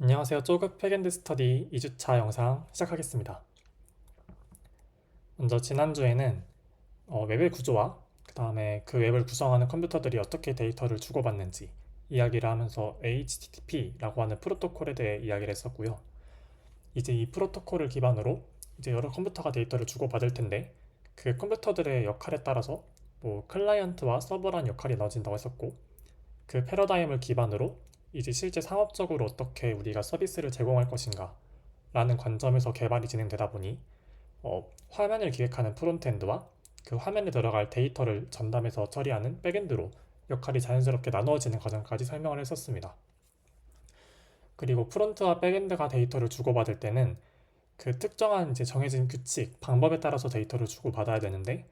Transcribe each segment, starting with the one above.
안녕하세요. 쪼급 백엔드 스터디 2주차 영상 시작하겠습니다. 먼저 지난주에는 웹의 구조와 그 다음에 그 웹을 구성하는 컴퓨터들이 어떻게 데이터를 주고받는지 이야기를 하면서 HTTP라고 하는 프로토콜에 대해 이야기를 했었고요. 이제 이 프로토콜을 기반으로 이제 여러 컴퓨터가 데이터를 주고받을 텐데 그 컴퓨터들의 역할에 따라서 뭐 클라이언트와 서버란 역할이 나눠진다고 했었고, 그 패러다임을 기반으로 이제 실제 상업적으로 어떻게 우리가 서비스를 제공할 것인가 라는 관점에서 개발이 진행되다 보니 화면을 기획하는 프론트엔드와 그 화면에 들어갈 데이터를 전담해서 처리하는 백엔드로 역할이 자연스럽게 나누어지는 과정까지 설명을 했었습니다. 그리고 프론트와 백엔드가 데이터를 주고받을 때는 그 특정한 이제 정해진 규칙, 방법에 따라서 데이터를 주고받아야 되는데,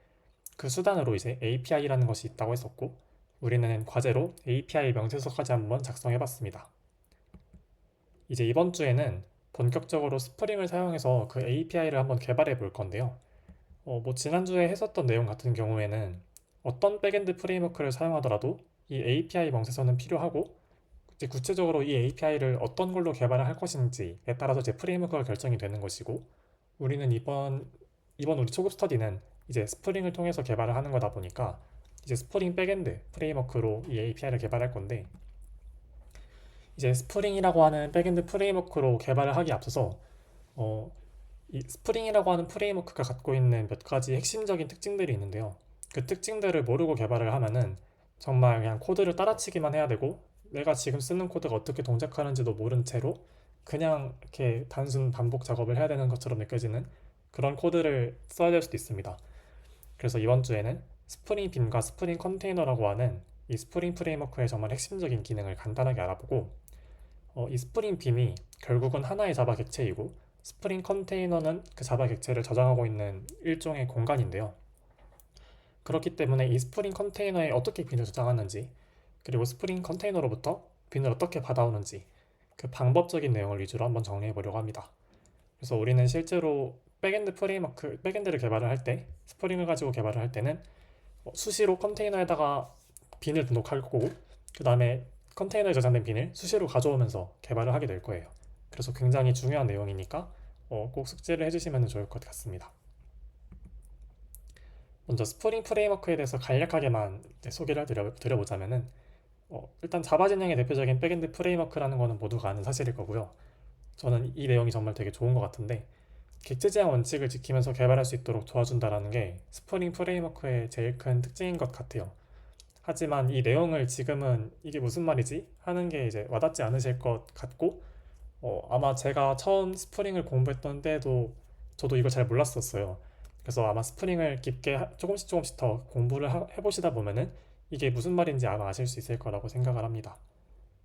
그 수단으로 이제 API라는 것이 있다고 했었고, 우리는 과제로 API 명세서까지 한번 작성해 봤습니다. 이제 이번 주에는 본격적으로 스프링을 사용해서 그 API를 한번 개발해 볼 건데요. 뭐 지난주에 했었던 내용 같은 경우에는 어떤 백엔드 프레임워크를 사용하더라도 이 API 명세서는 필요하고, 이제 구체적으로 이 API를 어떤 걸로 개발을 할 것인지에 따라서 제 프레임워크가 결정이 되는 것이고, 우리는 이번 우리 초급 스터디는 이제 스프링을 통해서 개발을 하는 거다 보니까 이제 스프링 백엔드 프레임워크로 이 API를 개발할 건데, 이제 스프링이라고 하는 백엔드 프레임워크로 개발을 하기 앞서서 어, 이 스프링이라고 하는 프레임워크가 갖고 있는 몇 가지 핵심적인 특징들이 있는데요. 그 특징들을 모르고 개발을 하면은 정말 그냥 코드를 따라치기만 해야 되고, 내가 지금 쓰는 코드가 어떻게 동작하는지도 모른 채로 그냥 이렇게 단순 반복 작업을 해야 되는 것처럼 느껴지는 그런 코드를 써야 될 수도 있습니다. 그래서 이번 주에는 스프링 빔과 스프링 컨테이너라고 하는 이 스프링 프레임워크의 정말 핵심적인 기능을 간단하게 알아보고, 이 스프링 빔이 결국은 하나의 자바 객체이고, 스프링 컨테이너는 그 자바 객체를 저장하고 있는 일종의 공간인데요. 그렇기 때문에 이 스프링 컨테이너에 어떻게 빈을 저장하는지, 그리고 스프링 컨테이너로부터 빈을 어떻게 받아오는지, 그 방법적인 내용을 위주로 한번 정리해 보려고 합니다. 그래서 우리는 실제로 백엔드를 개발을 할 때, 스프링을 가지고 개발을 할 때는 수시로 컨테이너에다가 빈을 등록할 거고, 그 다음에 컨테이너에 저장된 빈을 수시로 가져오면서 개발을 하게 될 거예요. 그래서 굉장히 중요한 내용이니까 꼭 숙지를 해주시면 좋을 것 같습니다. 먼저 스프링 프레임워크에 대해서 간략하게만 소개를 드려보자면은, 일단 자바 진영의 대표적인 백엔드 프레임워크라는 거는 모두가 아는 사실일 거고요. 저는 이 내용이 정말 되게 좋은 것 같은데, 객체 제한 원칙을 지키면서 개발할 수 있도록 도와준다라는 게 스프링 프레임워크의 제일 큰 특징인 것 같아요. 하지만 이 내용을 지금은 이게 무슨 말이지? 하는 게 이제 와닿지 않으실 것 같고, 아마 제가 처음 스프링을 공부했던 때도 저도 이걸 잘 몰랐었어요. 그래서 아마 스프링을 깊게 조금씩 조금씩 더 공부를 해보시다 보면은 이게 무슨 말인지 아마 아실 수 있을 거라고 생각을 합니다.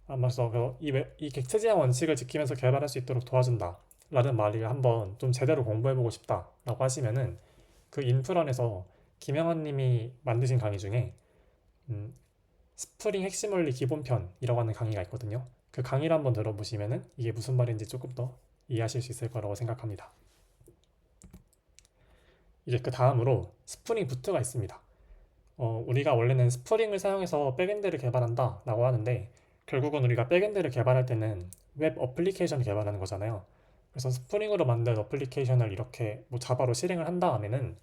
아마 그래서 이 객체 제한 원칙을 지키면서 개발할 수 있도록 도와준다 라는 말을 한번 좀 제대로 공부해보고 싶다 라고 하시면은, 그 인프런에서 김영환 님이 만드신 강의 중에 음, 스프링 핵심 원리 기본편이라고 하는 강의가 있거든요. 그 강의를 한번 들어보시면은 이게 무슨 말인지 조금 더 이해하실 수 있을 거라고 생각합니다. 이제 그 다음으로 스프링 부트가 있습니다. 우리가 원래는 스프링을 사용해서 백엔드를 개발한다 라고 하는데, 결국은 우리가 백엔드를 개발할 때는 웹 어플리케이션을 개발하는 거잖아요. 그래서 스프링으로 만든 어플리케이션을 이렇게 뭐 자바로 실행을 한 다음에는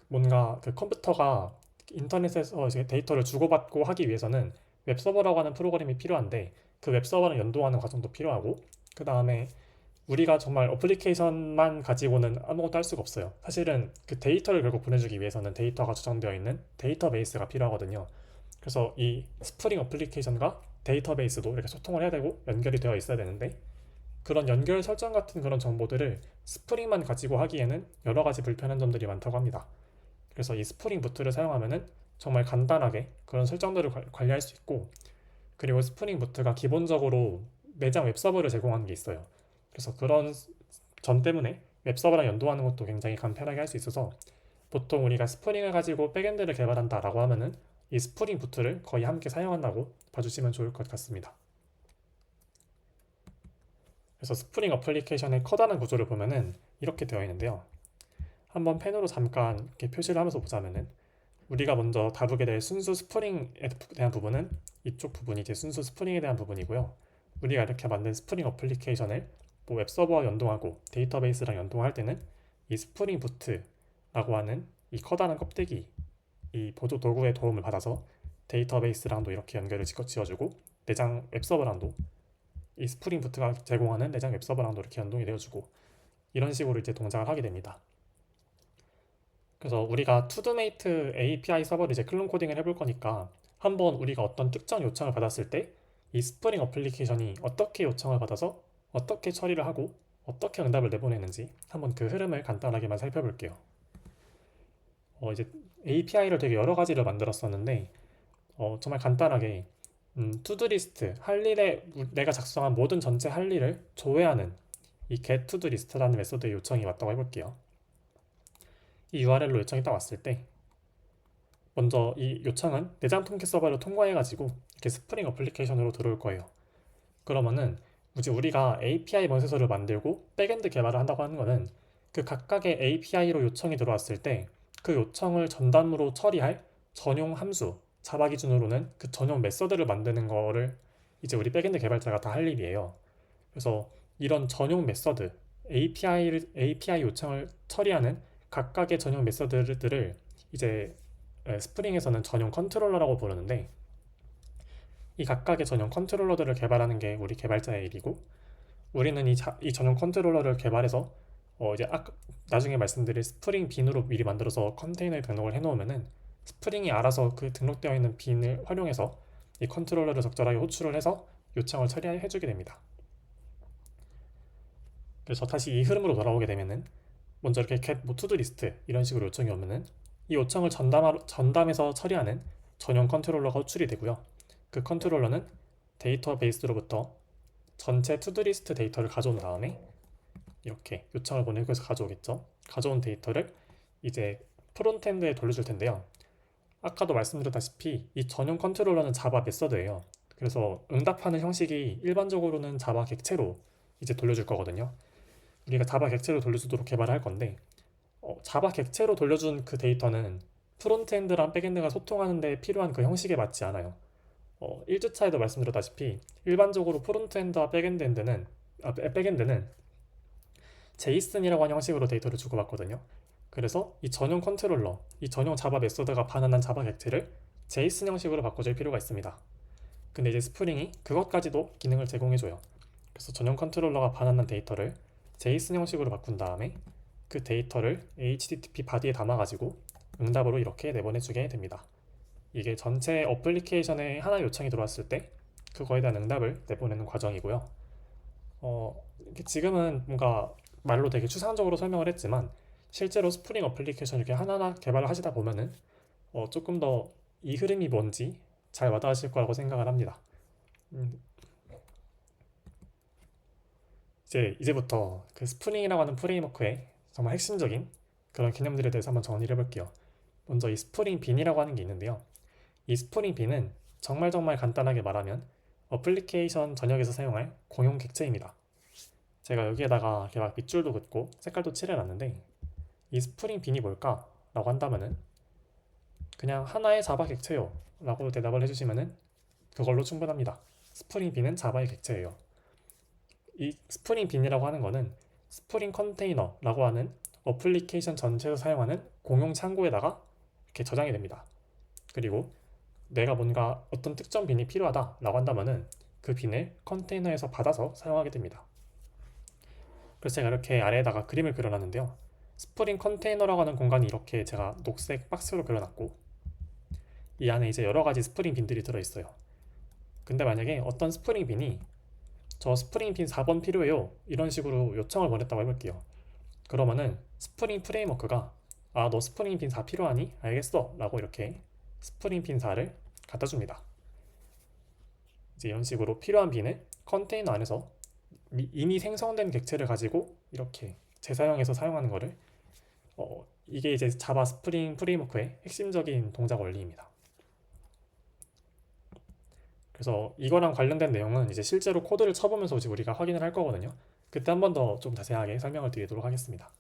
뭔가 그 컴퓨터가 인터넷에서 이제 데이터를 주고받고 하기 위해서는 웹서버라고 하는 프로그램이 필요한데, 그 웹서버랑 연동하는 과정도 필요하고, 그 다음에 우리가 정말 어플리케이션만 가지고는 아무것도 할 수가 없어요. 사실은 그 데이터를 결국 보내주기 위해서는 데이터가 저장되어 있는 데이터베이스가 필요하거든요. 그래서 이 스프링 어플리케이션과 데이터베이스도 이렇게 소통을 해야 되고 연결이 되어 있어야 되는데, 그런 연결 설정 같은 그런 정보들을 스프링만 가지고 하기에는 여러 가지 불편한 점들이 많다고 합니다. 그래서 이 스프링 부트를 사용하면은 정말 간단하게 그런 설정들을 관리할 수 있고, 그리고 스프링 부트가 기본적으로 내장 웹서버를 제공하는 게 있어요. 그래서 그런 점 때문에 웹서버랑 연동하는 것도 굉장히 간편하게 할 수 있어서, 보통 우리가 스프링을 가지고 백엔드를 개발한다라고 하면은 이 스프링 부트를 거의 함께 사용한다고 봐주시면 좋을 것 같습니다. 그래서 스프링 어플리케이션의 커다란 구조를 보면은 이렇게 되어 있는데요. 한번 펜으로 잠깐 이렇게 표시를 하면서 보자면은, 우리가 먼저 다루게 될 순수 스프링에 대한 부분은 이쪽 부분이 이제 순수 스프링에 대한 부분이고요. 우리가 이렇게 만든 스프링 어플리케이션을 뭐 웹서버와 연동하고 데이터베이스랑 연동할 때는 이 스프링 부트라고 하는 이 커다란 껍데기, 이 보조 도구의 도움을 받아서 데이터베이스랑도 이렇게 연결을 지어주고 내장 웹서버랑도 이 스프링 부트가 제공하는 내장 웹서버랑도 이렇게 연동이 되어주고 이런 식으로 이제 동작을 하게 됩니다. 그래서 우리가 투두메이트 API 서버를 이제 클론 코딩을 해볼 거니까 한번 우리가 어떤 특정 요청을 받았을 때 이 스프링 어플리케이션이 어떻게 요청을 받아서 어떻게 처리를 하고 어떻게 응답을 내보내는지 한번 그 흐름을 간단하게만 살펴볼게요. 이제 API를 되게 여러 가지를 만들었었는데 정말 간단하게 투두리스트 할 일에 내가 작성한 모든 전체 할 일을 조회하는 이 getToDoList라는 메소드의 요청이 왔다고 해볼게요. 이 URL로 요청이 딱 왔을 때 먼저 이 요청은 내장 통계 서버를 통과해가지고 이렇게 스프링 어플리케이션으로 들어올 거예요. 그러면은 이제 우리가 API 문서를 만들고 백엔드 개발을 한다고 하는 거는 그 각각의 API로 요청이 들어왔을 때 그 요청을 전담으로 처리할 전용 함수, 자바 기준으로는 그 전용 메서드를 만드는 거를 이제 우리 백엔드 개발자가 다 할 일이에요. 그래서 이런 전용 메서드, API 요청을 처리하는 각각의 전용 메서드들을 이제 스프링에서는 전용 컨트롤러라고 부르는데 이 각각의 전용 컨트롤러들을 개발하는 게 우리 개발자의 일이고 우리는 이 전용 컨트롤러를 개발해서 이제 나중에 말씀드릴 스프링 빈으로 미리 만들어서 컨테이너에 등록을 해놓으면은 스프링이 알아서 그 등록되어 있는 빈을 활용해서 이 컨트롤러를 적절하게 호출을 해서 요청을 처리해주게 됩니다. 그래서 다시 이 흐름으로 돌아오게 되면은 먼저 이렇게 get 뭐 to-do list 이런 식으로 요청이 오면은 이 요청을 전담해서 처리하는 전용 컨트롤러가 호출이 되고요. 그 컨트롤러는 데이터베이스로부터 전체 투두 리스트 데이터를 가져온 다음에 이렇게 요청을 보내고 해서 가져오겠죠. 가져온 데이터를 이제 프론트엔드에 돌려줄 텐데요. 아까도 말씀드렸다시피 이 전용 컨트롤러는 자바 메서드예요. 그래서 응답하는 형식이 일반적으로는 자바 객체로 이제 돌려줄 거거든요. 우리가 자바 객체로 돌려주도록 개발을 할 건데 자바 객체로 돌려준 그 데이터는 프론트엔드랑 백엔드가 소통하는 데 필요한 그 형식에 맞지 않아요. 1주차에도 말씀드렸다시피 일반적으로 프론트엔드와 백엔드는 제이슨이라고 하는 형식으로 데이터를 주고받거든요. 그래서 이 전용 컨트롤러, 이 전용 자바 메소드가 반환한 자바 객체를 제이슨 형식으로 바꿔줄 필요가 있습니다. 근데 이제 스프링이 그것까지도 기능을 제공해줘요. 그래서 전용 컨트롤러가 반환한 데이터를 제이슨 형식으로 바꾼 다음에 그 데이터를 HTTP 바디에 담아가지고 응답으로 이렇게 내보내주게 됩니다. 이게 전체 어플리케이션에 하나 요청이 들어왔을 때 그거에 대한 응답을 내보내는 과정이고요. 지금은 뭔가 말로 되게 추상적으로 설명을 했지만 실제로 스프링 어플리케이션 이렇게 하나하나 개발을 하시다 보면은 조금 더 이 흐름이 뭔지 잘 와닿으실 거라고 생각을 합니다. 이제부터 그 스프링이라고 하는 프레임워크의 정말 핵심적인 그런 개념들에 대해서 한번 정리를 해볼게요. 먼저 이 스프링 빈이라고 하는 게 있는데요. 이 스프링 빈은 정말 간단하게 말하면 어플리케이션 전역에서 사용할 공용 객체입니다. 제가 여기에다가 이렇게 막 밑줄도 긋고 색깔도 칠해놨는데 이 스프링 빈이 뭘까? 라고 한다면은 그냥 하나의 자바 객체요 라고 대답을 해주시면은 그걸로 충분합니다. 스프링 빈은 자바의 객체예요. 이 스프링 빈이라고 하는 거는 스프링 컨테이너라고 하는 어플리케이션 전체에서 사용하는 공용 창고에다가 이렇게 저장이 됩니다. 그리고 내가 뭔가 어떤 특정 빈이 필요하다라고 한다면은 그 빈을 컨테이너에서 받아서 사용하게 됩니다. 그래서 제가 이렇게 아래에다가 그림을 그려놨는데요. 스프링 컨테이너라고 하는 공간이 이렇게 제가 녹색 박스로 그려놨고 이 안에 이제 여러 가지 스프링 빈들이 들어있어요. 근데 만약에 어떤 스프링 빈이 저 스프링 빈 4번 필요해요 이런 식으로 요청을 보냈다고 해볼게요. 그러면은 스프링 프레임워크가 너 스프링 빈 4 필요하니? 알겠어 라고 이렇게 스프링 빈 4를 갖다 줍니다. 이제 이런 식으로 필요한 빈을 컨테이너 안에서 이미 생성된 객체를 가지고 이렇게 재사용해서 사용하는 거를 이게 이제 자바 스프링 프레임워크의 핵심적인 동작 원리입니다. 그래서 이거랑 관련된 내용은 이제 실제로 코드를 쳐보면서 이제 우리가 확인을 할 거거든요. 그때 한 번 더 좀 자세하게 설명을 드리도록 하겠습니다.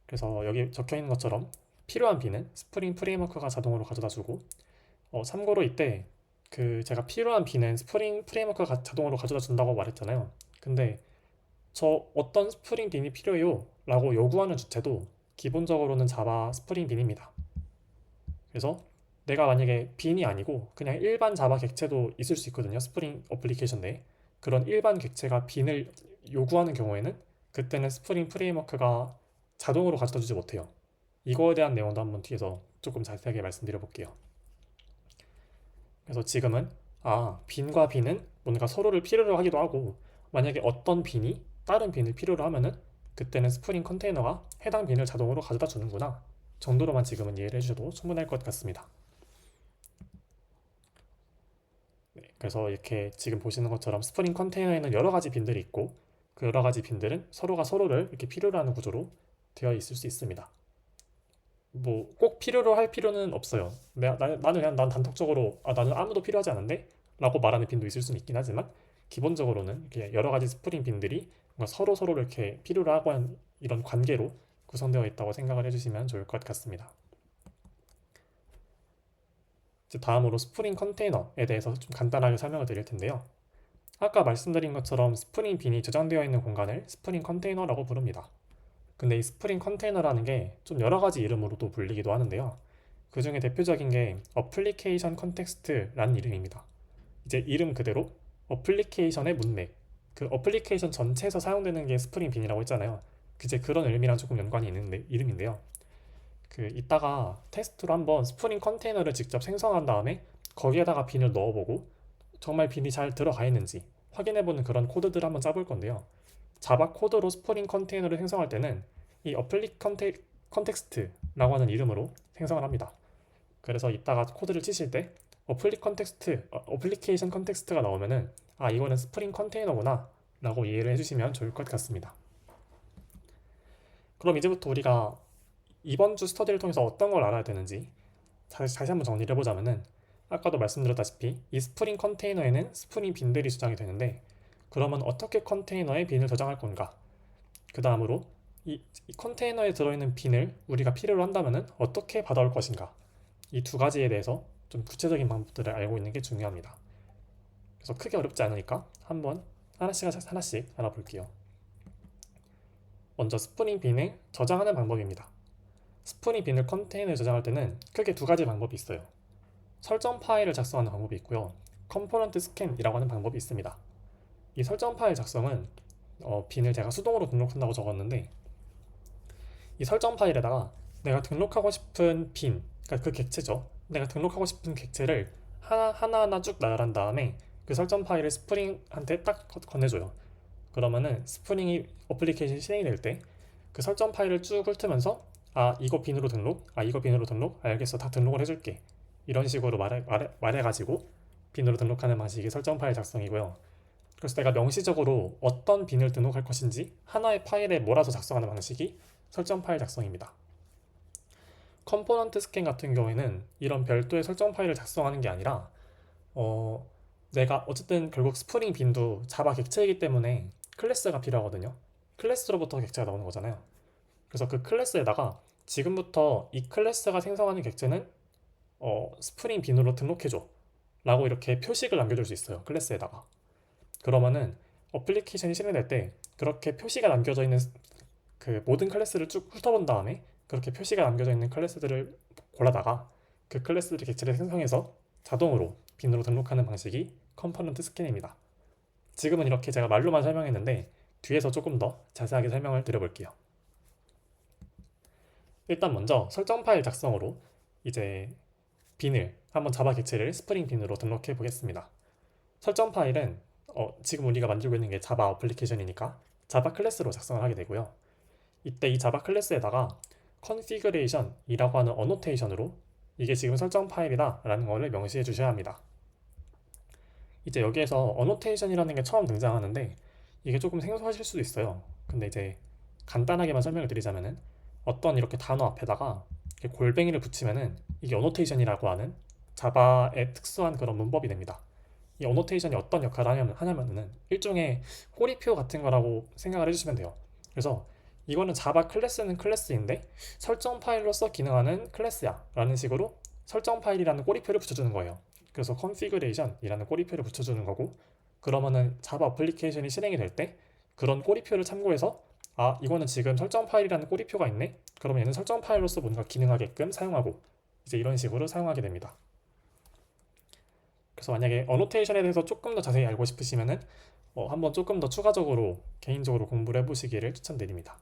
그래서 여기 적혀 있는 것처럼 필요한 빈은 스프링 프레임워크가 자동으로 가져다 주고 참고로 이때 제가 필요한 빈은 스프링 프레임워크가 자동으로 가져다 준다고 말했잖아요. 근데 저 어떤 스프링 빈이 필요해요 라고 요구하는 주체도 기본적으로는 자바 스프링 빈입니다. 그래서 내가 만약에 빈이 아니고 그냥 일반 자바 객체도 있을 수 있거든요. 스프링 어플리케이션 내에. 그런 일반 객체가 빈을 요구하는 경우에는 그때는 스프링 프레임워크가 자동으로 가져다 주지 못해요. 이거에 대한 내용도 한번 뒤에서 조금 자세하게 말씀드려 볼게요. 그래서 지금은 빈과 빈은 뭔가 서로를 필요로 하기도 하고, 만약에 어떤 빈이 다른 빈을 필요로 하면은 그때는 스프링 컨테이너가 해당 빈을 자동으로 가져다 주는구나 정도로만 지금은 이해를 해주셔도 충분할 것 같습니다. 네, 그래서 이렇게 지금 보시는 것처럼 스프링 컨테이너에는 여러 가지 빈들이 있고, 그 여러 가지 빈들은 서로가 서로를 이렇게 필요로 하는 구조로 되어 있을 수 있습니다. 뭐 꼭 필요로 할 필요는 없어요. 나는 그냥 난 단독적으로 나는 아무도 필요하지 않은데 라고 말하는 빈도 있을 수는 있긴 하지만, 기본적으로는 이렇게 여러 가지 스프링 빈들이 뭔가 서로 서로를 이렇게 필요로 하고 하는 이런 관계로 구성되어 있다고 생각을 해주시면 좋을 것 같습니다. 이제 다음으로 스프링 컨테이너에 대해서 좀 간단하게 설명을 드릴 텐데요. 아까 말씀드린 것처럼 스프링 빈이 저장되어 있는 공간을 스프링 컨테이너라고 부릅니다. 근데 이 스프링 컨테이너라는 게 좀 여러 가지 이름으로도 불리기도 하는데요. 그 중에 대표적인 게 어플리케이션 컨텍스트라는 이름입니다. 이제 이름 그대로 어플리케이션의 문맥, 그 어플리케이션 전체에서 사용되는 게 스프링 빈이라고 했잖아요. 이제 그런 의미랑 조금 연관이 있는 이름인데요. 이따가 테스트로 한번 스프링 컨테이너를 직접 생성한 다음에 거기에다가 빈을 넣어보고 정말 빈이 잘 들어가 있는지 확인해보는 그런 코드들을 한번 짜볼 건데요. 자바 코드로 스프링 컨테이너를 생성할 때는 이 컨텍스트라고 하는 이름으로 생성을 합니다. 그래서 이따가 코드를 치실 때 어플리케이션 컨텍스트가 나오면은 이거는 스프링 컨테이너구나 라고 이해를 해주시면 좋을 것 같습니다. 그럼 이제부터 우리가 이번 주 스터디를 통해서 어떤 걸 알아야 되는지 다시 한번 정리를 해보자면은, 아까도 말씀드렸다시피 이 스프링 컨테이너에는 스프링 빈들이 저장이 되는데, 그러면 어떻게 컨테이너에 빈을 저장할 건가? 그 다음으로 이 컨테이너에 들어있는 빈을 우리가 필요로 한다면은 어떻게 받아올 것인가? 이 두 가지에 대해서 좀 구체적인 방법들을 알고 있는 게 중요합니다. 그래서 크게 어렵지 않으니까 한번 하나씩 알아볼게요. 먼저 스프링 빈을 저장하는 방법입니다. 스프링 빈을 컨테이너에 저장할 때는 크게 두 가지 방법이 있어요. 설정 파일을 작성하는 방법이 있고요. 컴포넌트 스캔이라고 하는 방법이 있습니다. 이 설정 파일 작성은 빈을 제가 수동으로 등록한다고 적었는데, 이 설정 파일에다가 내가 등록하고 싶은 빈, 그러니까 그 객체죠. 내가 등록하고 싶은 객체를 하나하나 쭉 나열한 다음에 그 설정 파일을 스프링한테 딱 건네줘요. 그러면은 스프링이 어플리케이션이 실행이 될 때 그 설정 파일을 쭉 훑으면서 이거 빈으로 등록, 이거 빈으로 등록, 알겠어, 다 등록을 해줄게, 이런 식으로 말해가지고 빈으로 등록하는 방식이 설정 파일 작성이고요. 그래서 내가 명시적으로 어떤 빈을 등록할 것인지 하나의 파일에 몰아서 작성하는 방식이 설정 파일 작성입니다. 컴포넌트 스캔 같은 경우에는 이런 별도의 설정 파일을 작성하는 게 아니라 내가 어쨌든 결국 스프링 빈도 자바 객체이기 때문에 클래스가 필요하거든요. 클래스로부터 객체가 나오는 거잖아요. 그래서 그 클래스에다가 지금부터 이 클래스가 생성하는 객체는 스프링 빈으로 등록해줘 라고 이렇게 표식을 남겨줄 수 있어요. 클래스에다가. 그러면은 어플리케이션이 실행될 때 그렇게 표시가 남겨져 있는 그 모든 클래스를 쭉 훑어본 다음에 그렇게 표시가 남겨져 있는 클래스들을 골라다가 그 클래스들의 객체를 생성해서 자동으로 빈으로 등록하는 방식이 컴포넌트 스캔입니다. 지금은 이렇게 제가 말로만 설명했는데 뒤에서 조금 더 자세하게 설명을 드려볼게요. 일단 먼저 설정 파일 작성으로 이제 빈을 한번 자바 객체를 스프링 빈으로 등록해 보겠습니다. 설정 파일은 지금 우리가 만들고 있는 게 자바 어플리케이션이니까 자바 클래스로 작성을 하게 되고요. 이때 이 자바 클래스에다가 configuration이라고 하는 어노테이션으로 이게 지금 설정 파일이다 라는 거를 명시해 주셔야 합니다. 이제 여기에서 어노테이션이라는 게 처음 등장하는데 이게 조금 생소하실 수도 있어요. 근데 이제 간단하게만 설명을 드리자면은 어떤 이렇게 단어 앞에다가 이렇게 골뱅이를 붙이면은 이게 어노테이션이라고 하는 자바의 특수한 그런 문법이 됩니다. 이 어노테이션이 어떤 역할을 하냐면은 일종의 꼬리표 같은 거라고 생각을 해주시면 돼요. 그래서 이거는 자바 클래스는 클래스인데 설정 파일로서 기능하는 클래스야 라는 식으로 설정 파일이라는 꼬리표를 붙여주는 거예요. 그래서 configuration이라는 꼬리표를 붙여주는 거고, 그러면은 자바 어플리케이션이 실행이 될 때 그런 꼬리표를 참고해서 아, 이거는 지금 설정 파일이라는 꼬리표가 있네? 그러면 얘는 설정 파일로서 뭔가 기능하게끔 사용하고, 이제 이런 식으로 사용하게 됩니다. 그래서 만약에 어노테이션에 대해서 조금 더 자세히 알고 싶으시면은 한번 조금 더 추가적으로 개인적으로 공부를 해보시기를 추천드립니다.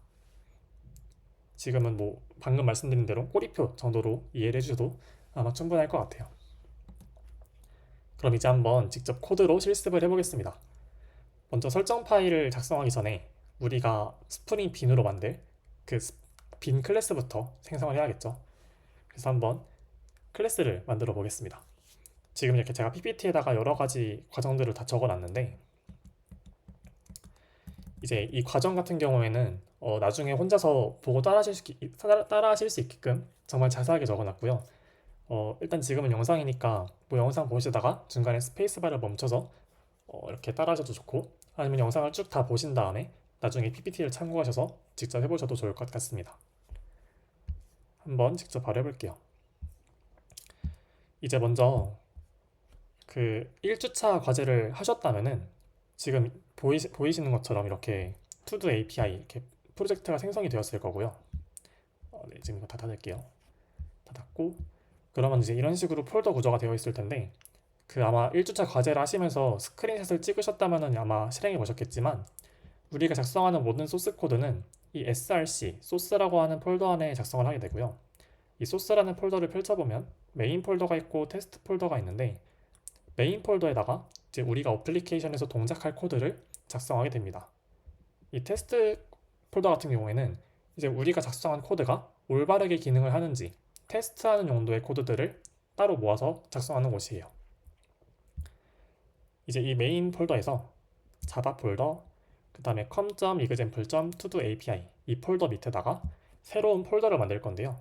지금은 뭐 방금 말씀드린 대로 꼬리표 정도로 이해를 해주셔도 아마 충분할 것 같아요. 그럼 이제 한번 직접 코드로 실습을 해보겠습니다. 먼저 설정 파일을 작성하기 전에 우리가 스프링 빈으로 만들 그 빈 클래스부터 생성을 해야겠죠. 그래서 한번 클래스를 만들어 보겠습니다. 지금 이렇게 제가 PPT에다가 여러 가지 과정들을 다 적어 놨는데, 이제 이 과정 같은 경우에는 나중에 혼자서 보고 따라하실 수 있게끔 정말 자세하게 적어 놨고요. 일단 지금은 영상이니까 뭐 영상 보시다가 중간에 스페이스바를 멈춰서 이렇게 따라하셔도 좋고, 아니면 영상을 쭉 다 보신 다음에 나중에 PPT를 참고하셔서 직접 해보셔도 좋을 것 같습니다. 한번 직접 바로 해볼게요. 이제 먼저 그 1주차 과제를 하셨다면은 지금 보이시는 것처럼 이렇게 투두 API 이렇게 프로젝트가 생성이 되었을 거고요. 네, 지금 이거 다 닫을게요. 닫았고, 그러면 이제 이런 식으로 폴더 구조가 되어 있을 텐데, 그 아마 1주차 과제를 하시면서 스크린샷을 찍으셨다면 아마 실행해 보셨겠지만, 우리가 작성하는 모든 소스 코드는 이 src, 소스라고 하는 폴더 안에 작성을 하게 되고요. 이 소스라는 폴더를 펼쳐보면 메인 폴더가 있고 테스트 폴더가 있는데, 메인 폴더에다가 이제 우리가 어플리케이션에서 동작할 코드를 작성하게 됩니다. 이 테스트 폴더 같은 경우에는 이제 우리가 작성한 코드가 올바르게 기능을 하는지 테스트하는 용도의 코드들을 따로 모아서 작성하는 곳이에요. 이제 이 메인 폴더에서 자바 폴더, 그 다음에 com.example.todoAPI 이 폴더 밑에다가 새로운 폴더를 만들 건데요.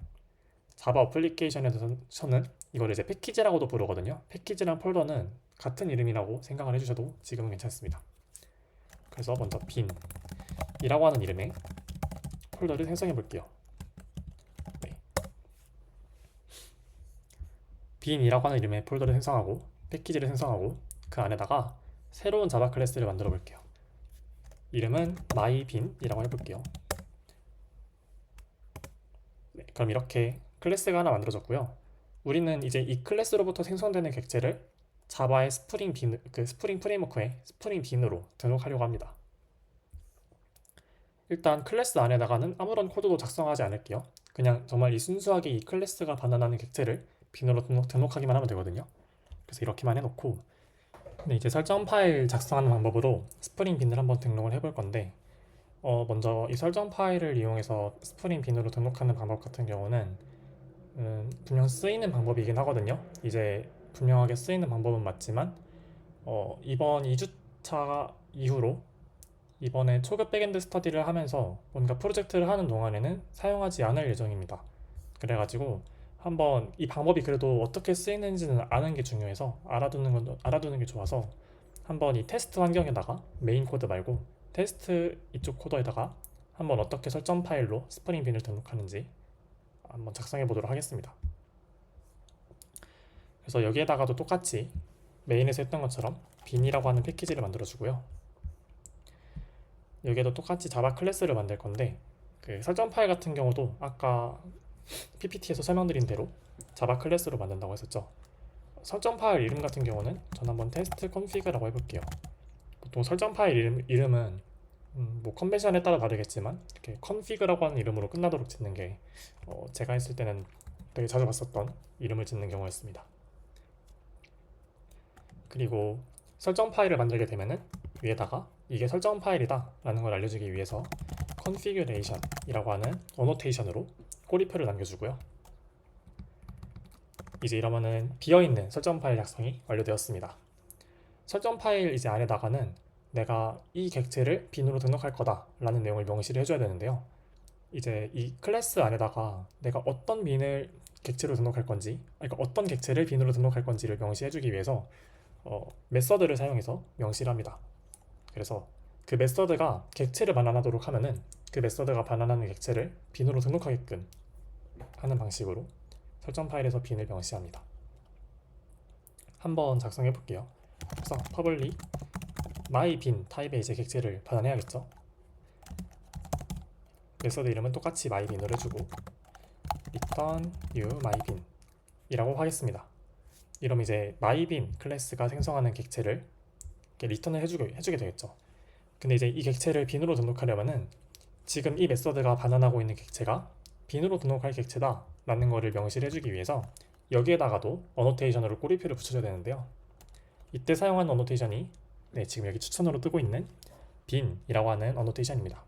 자바 어플리케이션에서는 이걸 이제 패키지라고도 부르거든요. 패키지랑 폴더는 같은 이름이라고 생각을 해주셔도 지금은 괜찮습니다. 그래서 먼저 빈이라고 하는 이름의 폴더를 생성해 볼게요. 네. 빈이라고 하는 이름의 폴더를 생성하고 패키지를 생성하고 그 안에다가 새로운 자바 클래스를 만들어 볼게요. 이름은 myBin이라고 해볼게요. 네, 그럼 이렇게 클래스가 하나 만들어졌고요. 우리는 이제 이 클래스로부터 생성되는 객체를 자바의 스프링 프레임워크의 스프링 빈으로 등록하려고 합니다. 일단 클래스 안에다가는 아무런 코드도 작성하지 않을게요. 그냥 정말 이 순수하게 이 클래스가 반환하는 객체를 빈으로 등록하기만 하면 되거든요. 그래서 이렇게만 해놓고, 네, 이제 설정 파일 작성하는 방법으로 스프링 빈을 한번 등록을 해볼 건데, 먼저 이 설정 파일을 이용해서 스프링 빈으로 등록하는 방법 같은 경우는 분명 쓰이는 방법이긴 하거든요. 이제 분명하게 쓰이는 방법은 맞지만 이번 2주차 이후로 이번에 초급 백엔드 스터디를 하면서 뭔가 프로젝트를 하는 동안에는 사용하지 않을 예정입니다. 그래가지고 한번 이 방법이 그래도 어떻게 쓰이는지는 아는 게 중요해서 알아두는 게 좋아서 한번 이 테스트 환경에다가 메인 코드 말고 테스트 이쪽 코드에다가 한번 어떻게 설정 파일로 스프링 빈을 등록하는지 한번 작성해 보도록 하겠습니다. 그래서 여기에다가도 똑같이 메인에서 했던 것처럼 빈이라고 하는 패키지를 만들어 주고요. 여기에도 똑같이 자바 클래스를 만들 건데, 그 설정 파일 같은 경우도 아까 PPT에서 설명드린 대로 자바 클래스로 만든다고 했었죠. 설정 파일 이름 같은 경우는 전 한번 테스트 config라고 해볼게요. 보통 설정 파일 이름은 뭐 컨벤션에 따라 다르겠지만 이렇게 config라고 하는 이름으로 끝나도록 짓는 게 제가 했을 때는 되게 자주 봤었던 이름을 짓는 경우였습니다. 그리고 설정 파일을 만들게 되면은 위에다가 이게 설정 파일이다 라는 걸 알려주기 위해서 configuration 이라고 하는 어노테이션으로 꼬리표를 남겨주고요. 이제 이러면은 비어있는 설정 파일 작성이 완료되었습니다. 설정 파일 이제 안에다가는 내가 이 객체를 빈으로 등록할 거다 라는 내용을 명시를 해줘야 되는데요. 이제 이 클래스 안에다가 내가 어떤 빈을 객체로 등록할 건지, 그러니까 어떤 객체를 빈으로 등록할 건지를 명시해주기 위해서 메서드를 사용해서 명시를 합니다. 그래서 그 메서드가 객체를 반환하도록 하면은 그 메서드가 반환하는 객체를 빈으로 등록하게끔 하는 방식으로 설정 파일에서 빈을 명시합니다. 한번 작성해 볼게요. 그래서 public myBin 타입의 이제 객체를 받아내야겠죠. 메서드 이름은 똑같이 myBin으로 해주고 return new myBin 이라고 하겠습니다. 이러면 이제 myBin 클래스가 생성하는 객체를 이렇게 리턴을 해주게 되겠죠. 근데 이제 이 객체를 빈으로 등록하려면은 지금 이 메서드가 반환하고 있는 객체가 빈으로 등록할 객체다 라는 거를 명시를 해주기 위해서 여기에다가도 어노테이션으로 꼬리표를 붙여줘야 되는데요. 이때 사용하는 어노테이션이 지금 여기 추천으로 뜨고 있는 bin이라고 하는 어노테이션입니다.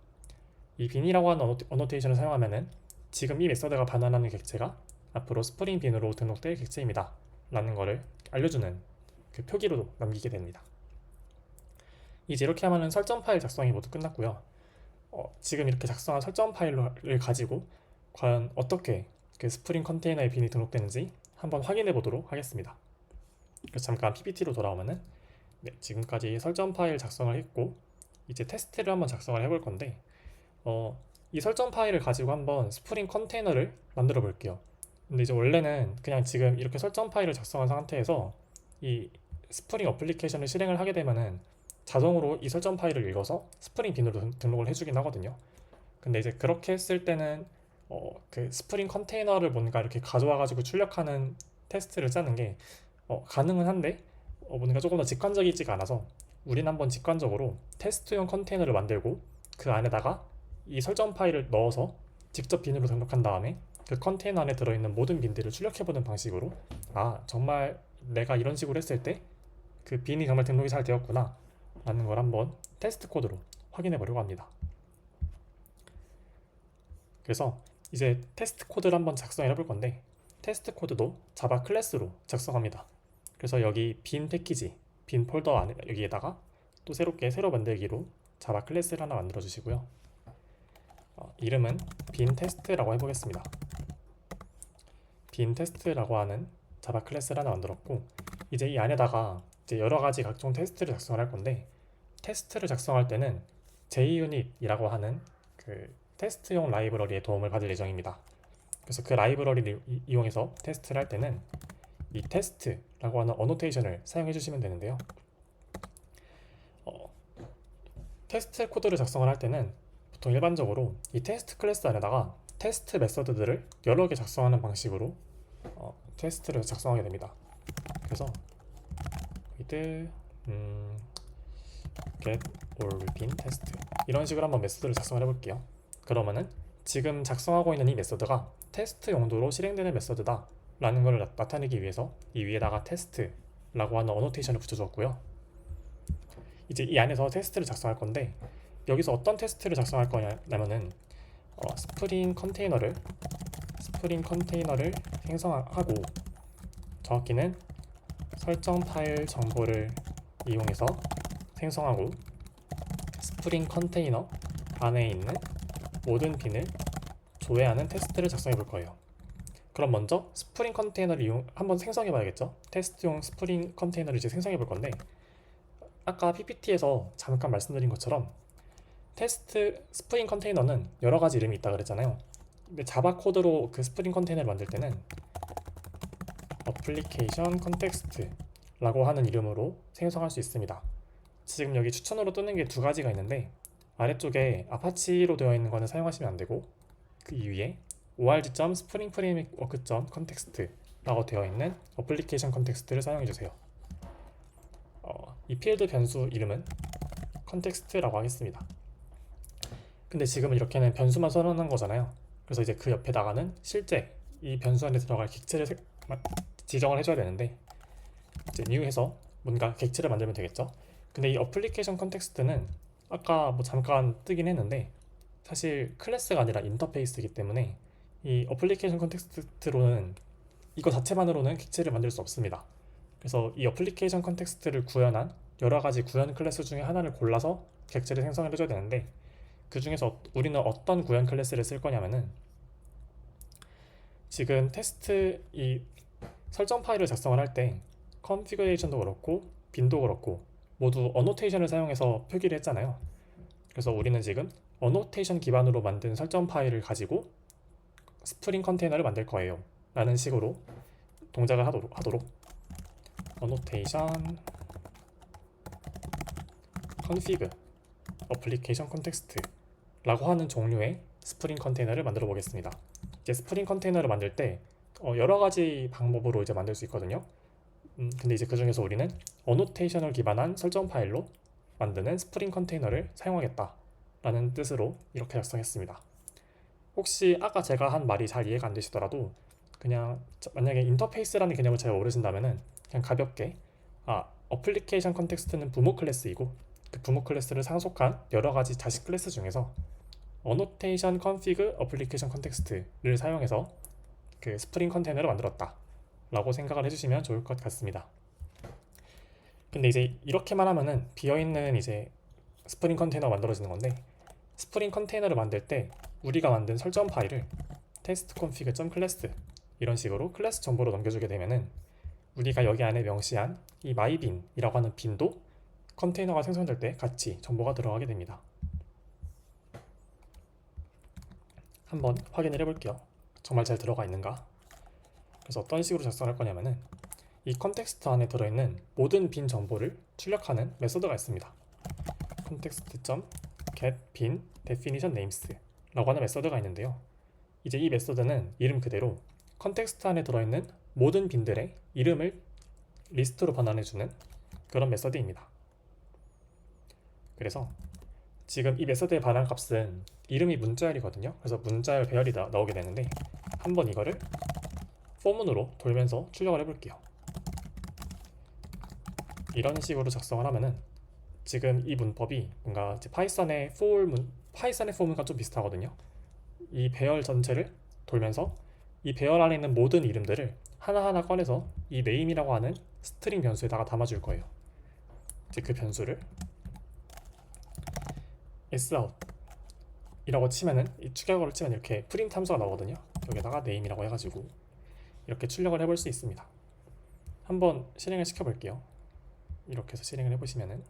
이 bin이라고 하는 어노테이션을 사용하면은 지금 이 메서드가 반환하는 객체가 앞으로 스프링 bin으로 등록될 객체입니다 라는 거를 알려주는 그 표기로 남기게 됩니다. 이제 이렇게 하면은 설정 파일 작성이 모두 끝났고요. 지금 이렇게 작성한 설정 파일을 가지고 과연 어떻게 그 스프링 컨테이너에 빈이 등록되는지 한번 확인해 보도록 하겠습니다. 그래서 잠깐 PPT로 돌아오면은 지금까지 설정 파일 작성을 했고 이제 테스트를 한번 작성을 해볼 건데 이 설정 파일을 가지고 한번 스프링 컨테이너를 만들어 볼게요. 근데 이제 원래는 그냥 지금 이렇게 설정 파일을 작성한 상태에서 이 스프링 어플리케이션을 실행을 하게 되면은 자동으로 이 설정 파일을 읽어서 스프링 빈으로 등록을 해주긴 하거든요. 근데 이제 그렇게 했을 때는 그 스프링 컨테이너를 뭔가 이렇게 가져와가지고 출력하는 테스트를 짜는 게 가능은 한데 뭔가 조금 더 직관적이지가 않아서 우린 한번 직관적으로 테스트용 컨테이너를 만들고 그 안에다가 이 설정 파일을 넣어서 직접 빈으로 등록한 다음에 그 컨테이너 안에 들어있는 모든 빈들을 출력해보는 방식으로 정말 내가 이런 식으로 했을 때 그 빈이 정말 등록이 잘 되었구나 라는 걸 한번 테스트 코드로 확인해 보려고 합니다. 그래서 이제 테스트 코드를 한번 작성해 볼 건데 테스트 코드도 자바 클래스로 작성합니다. 그래서 여기 빈 패키지, 빈 폴더 안에 여기에다가 또 새로 만들기로 자바 클래스를 하나 만들어 주시고요. 이름은 빈 테스트라고 해보겠습니다. 빈 테스트라고 하는 자바 클래스를 하나 만들었고 이제 이 안에다가 이제 여러 가지 각종 테스트를 작성을 할 건데 테스트를 작성할 때는 JUnit이라고 하는 그 테스트용 라이브러리의 도움을 받을 예정입니다. 그래서 그 라이브러리를 이용해서 테스트를 할 때는 이 테스트라고 하는 어노테이션을 사용해 주시면 되는데요. 테스트 코드를 작성을 할 때는 보통 일반적으로 이 테스트 클래스 안에다가 테스트 메서드들을 여러 개 작성하는 방식으로 테스트를 작성하게 됩니다. 그래서 with get or bin test 이런 식으로 한번 메서드를 작성을 해볼게요. 그러면은 지금 작성하고 있는 이 메서드가 테스트 용도로 실행되는 메서드다 라는 걸 나타내기 위해서 이 위에다가 테스트라고 하는 어노테이션을 붙여줬고요. 이제 이 안에서 테스트를 작성할 건데 여기서 어떤 테스트를 작성할 거냐면은 스프링 컨테이너를 생성하고 정확히는 설정 파일 정보를 이용해서 생성하고 스프링 컨테이너 안에 있는 모든 빈을 조회하는 테스트를 작성해 볼 거예요. 그럼 먼저 스프링 컨테이너를 한번 생성해 봐야겠죠. 테스트용 스프링 컨테이너를 이제 생성해 볼 건데 아까 PPT에서 잠깐 말씀드린 것처럼 테스트 스프링 컨테이너는 여러 가지 이름이 있다 그랬잖아요. 근데 자바 코드로 그 스프링 컨테이너를 만들 때는 어플리케이션 컨텍스트라고 하는 이름으로 생성할 수 있습니다. 지금 여기 추천으로 뜨는 게 두 가지가 있는데 아래쪽에 아파치로 되어 있는 거는 사용하시면 안 되고 그 위에 org.spring-framework.context 라고 되어 있는 어플리케이션 컨텍스트를 사용해 주세요. 이 필드 변수 이름은 컨텍스트라고 하겠습니다. 근데 지금은 이렇게는 변수만 선언한 거잖아요. 그래서 이제 그 옆에다가는 실제 이 변수 안에 들어갈 객체를 지정을 해줘야 되는데 이제 new 해서 뭔가 객체를 만들면 되겠죠. 근데 이 어플리케이션 컨텍스트는 아까 뭐 잠깐 뜨긴 했는데 사실 클래스가 아니라 인터페이스이기 때문에 이 어플리케이션 컨텍스트로는 이거 자체만으로는 객체를 만들 수 없습니다. 그래서 이 어플리케이션 컨텍스트를 구현한 여러 가지 구현 클래스 중에 하나를 골라서 객체를 생성을 해줘야 되는데 그 중에서 우리는 어떤 구현 클래스를 쓸 거냐면은 지금 테스트 이 설정 파일을 작성을 할 때 컨피그레이션도 그렇고 빈도 그렇고 모두 어노테이션을 사용해서 표기를 했잖아요. 그래서 우리는 지금 어노테이션 기반으로 만든 설정 파일을 가지고 스프링 컨테이너를 만들 거예요 라는 식으로 동작을 하도록 annotation config application context 라고 하는 종류의 스프링 컨테이너를 만들어 보겠습니다. 이제 스프링 컨테이너를 만들 때 여러 가지 방법으로 이제 만들 수 있거든요. 근데 이제 그 중에서 우리는 어노테이션을 기반한 설정 파일로 만드는 스프링 컨테이너를 사용하겠다 라는 뜻으로 이렇게 작성했습니다. 혹시 아까 제가 한 말이 잘 이해가 안 되시더라도 그냥 만약에 인터페이스라는 개념을 잘 모르신다면은 그냥 가볍게 어플리케이션 컨텍스트는 부모 클래스이고 그 부모 클래스를 상속한 여러 가지 자식 클래스 중에서 어노테이션 컨피그 어플리케이션 컨텍스트를 사용해서 그 스프링 컨테이너를 만들었다 라고 생각을 해주시면 좋을 것 같습니다. 근데 이제 이렇게만 하면은 비어있는 이제 스프링 컨테이너가 만들어지는 건데, 스프링 컨테이너를 만들 때 우리가 만든 설정 파일을 testconfig.class 이런 식으로 클래스 정보로 넘겨주게 되면은 우리가 여기 안에 명시한 이 myBin이라고 하는 빈도 컨테이너가 생성될 때 같이 정보가 들어가게 됩니다. 한번 확인을 해볼게요. 정말 잘 들어가 있는가? 그래서 어떤 식으로 작성할 거냐면은 이 컨텍스트 안에 들어있는 모든 빈 정보를 출력하는 메소드가 있습니다. context.get bin definition names 라고 하는 메소드가 있는데요. 이제 이 메소드는 이름 그대로 컨텍스트 안에 들어있는 모든 빈들의 이름을 리스트로 변환해주는 그런 메소드입니다. 그래서 지금 이 메소드의 반환 값은 이름이 문자열이거든요. 그래서 문자열 배열이 나오게 되는데 한번 이거를 포문으로 돌면서 출력을 해볼게요. 이런 식으로 작성을 하면은 지금 이 문법이 뭔가 이제 파이썬의 포문과 좀 비슷하거든요. 이 배열 전체를 돌면서 이 배열 안에 있는 모든 이름들을 하나하나 꺼내서 이 name이라고 하는 스트링 변수에다가 담아줄 거예요. 이제 그 변수를 sout 이라고 치면은 이 추격어를 치면 이렇게 프린트 함수가 나오거든요. 여기다가 name이라고 해가지고 이렇게 출력을 해볼 수 있습니다. 한번 실행을 시켜볼게요. 이렇게 해서 실행을 해보시면은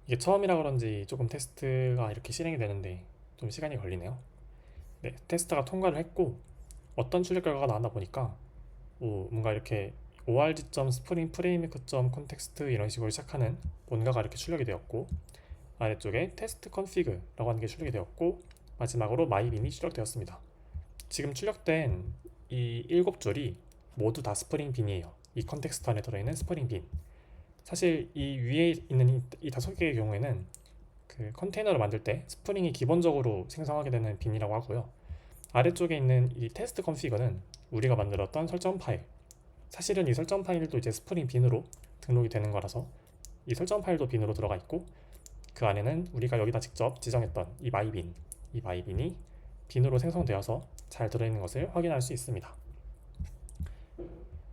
이게 처음이라 그런지 조금 테스트가 이렇게 실행이 되는데 좀 시간이 걸리네요. 네, 테스트가 통과를 했고 어떤 출력 결과가 나왔나 보니까 뭔가 이렇게 org.spring-framework.context 이런 식으로 시작하는 뭔가가 이렇게 출력이 되었고, 아래쪽에 test config라고 하는 게 출력이 되었고, 마지막으로 myBin이 출력되었습니다. 지금 출력된 이 7줄이 모두 다 스프링 빈이에요. 이 컨텍스트 안에 들어있는 스프링 빈. 사실 이 위에 있는 이 5개의 경우에는 그 컨테이너를 만들 때 스프링이 기본적으로 생성하게 되는 빈이라고 하고요. 아래쪽에 있는 이 테스트 컨피그는 우리가 만들었던 설정 파일, 사실은 이 설정 파일도 이제 스프링 빈으로 등록이 되는 거라서 이 설정 파일도 빈으로 들어가 있고, 그 안에는 우리가 여기다 직접 지정했던 이 myBin이 빈으로 생성되어서 잘 들어있는 것을 확인할 수 있습니다.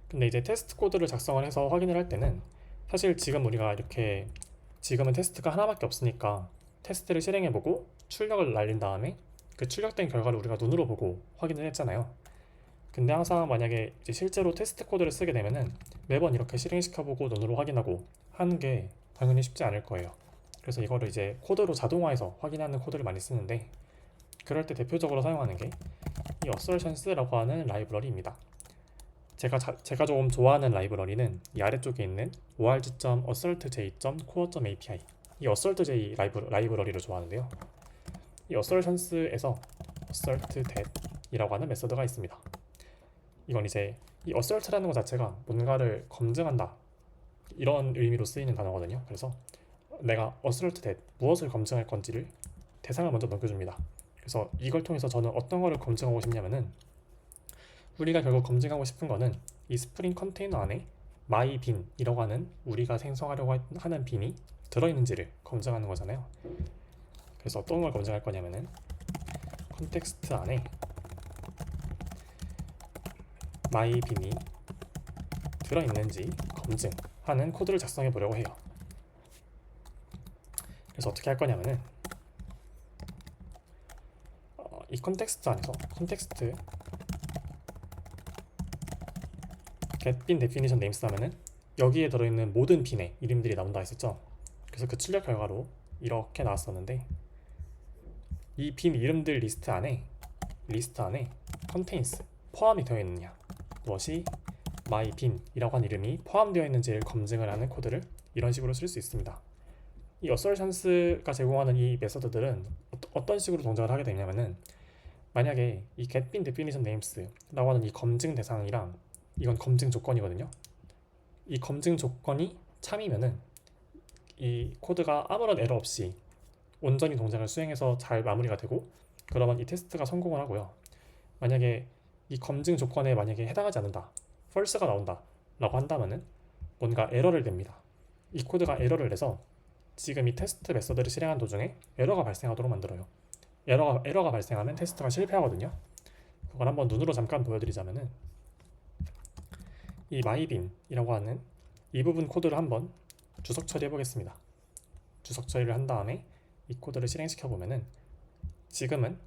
근데 이제 테스트 코드를 작성을 해서 확인을 할 때는 사실 지금 우리가 이렇게 지금은 테스트가 하나밖에 없으니까 테스트를 실행해보고 출력을 날린 다음에 그 출력된 결과를 우리가 눈으로 보고 확인을 했잖아요. 근데 항상 만약에 이제 실제로 테스트 코드를 쓰게 되면은 매번 이렇게 실행시켜보고 눈으로 확인하고 하는 게 당연히 쉽지 않을 거예요. 그래서 이거를 이제 코드로 자동화해서 확인하는 코드를 많이 쓰는데, 그럴 때 대표적으로 사용하는 게 이 assertions라고 하는 라이브러리입니다. 제가 조금 좋아하는 라이브러리는 이 아래쪽에 있는 org.assertj.core.api, 이 assertj 라이브러리를 좋아하는데요. 이 assertions에서 assertThat 이라고 하는 메소드가 있습니다. 이건 이제 이 assert라는 것 자체가 뭔가를 검증한다 이런 의미로 쓰이는 단어거든요. 그래서 내가 assertThat 무엇을 검증할 건지를 대상을 먼저 넘겨줍니다. 그래서 이걸 통해서 저는 어떤 거를 검증하고 싶냐면은, 우리가 결국 검증하고 싶은 거는 이 스프링 컨테이너 안에 myBin이라고 하는 우리가 생성하려고 하는 빈이 들어있는지를 검증하는 거잖아요. 그래서 어떤 걸 검증할 거냐면은 컨텍스트 안에 myBin이 들어있는지 검증하는 코드를 작성해 보려고 해요. 그래서 어떻게 할 거냐면은 이 컨텍스트 안에서 컨텍스트 get bin definition names 하면은 여기에 들어있는 모든 빈의 이름들이 나온다 했었죠. 그래서 그 출력 결과로 이렇게 나왔었는데, 이 빈 이름들 리스트 안에 contains 포함이 되어 있느냐, 무엇이 myBin이라고 한 이름이 포함되어 있는지를 검증을 하는 코드를 이런 식으로 쓸 수 있습니다. 이 assertions가 제공하는 이 메서드들은 어떤 식으로 동작을 하게 되냐면은, 만약에 이 getBin definition names라고 하는 이 검증 대상이랑, 이건 검증 조건이거든요. 이 검증 조건이 참이면은 이 코드가 아무런 에러 없이 온전히 동작을 수행해서 잘 마무리가 되고, 그러면 이 테스트가 성공을 하고요. 만약에 이 검증 조건에 만약에 해당하지 않는다, false가 나온다 라고 한다면은 뭔가 에러를 냅니다. 이 코드가 에러를 내서 지금 이 테스트 메서드를 실행한 도중에 에러가 발생하도록 만들어요. 에러가 발생하면 테스트가 실패하거든요. 그걸 한번 눈으로 잠깐 보여드리자면은, 이 myBin이라고 하는 이 부분 코드를 한번 주석 처리해 보겠습니다. 주석 처리를 한 다음에 이 코드를 실행시켜 보면은, 지금은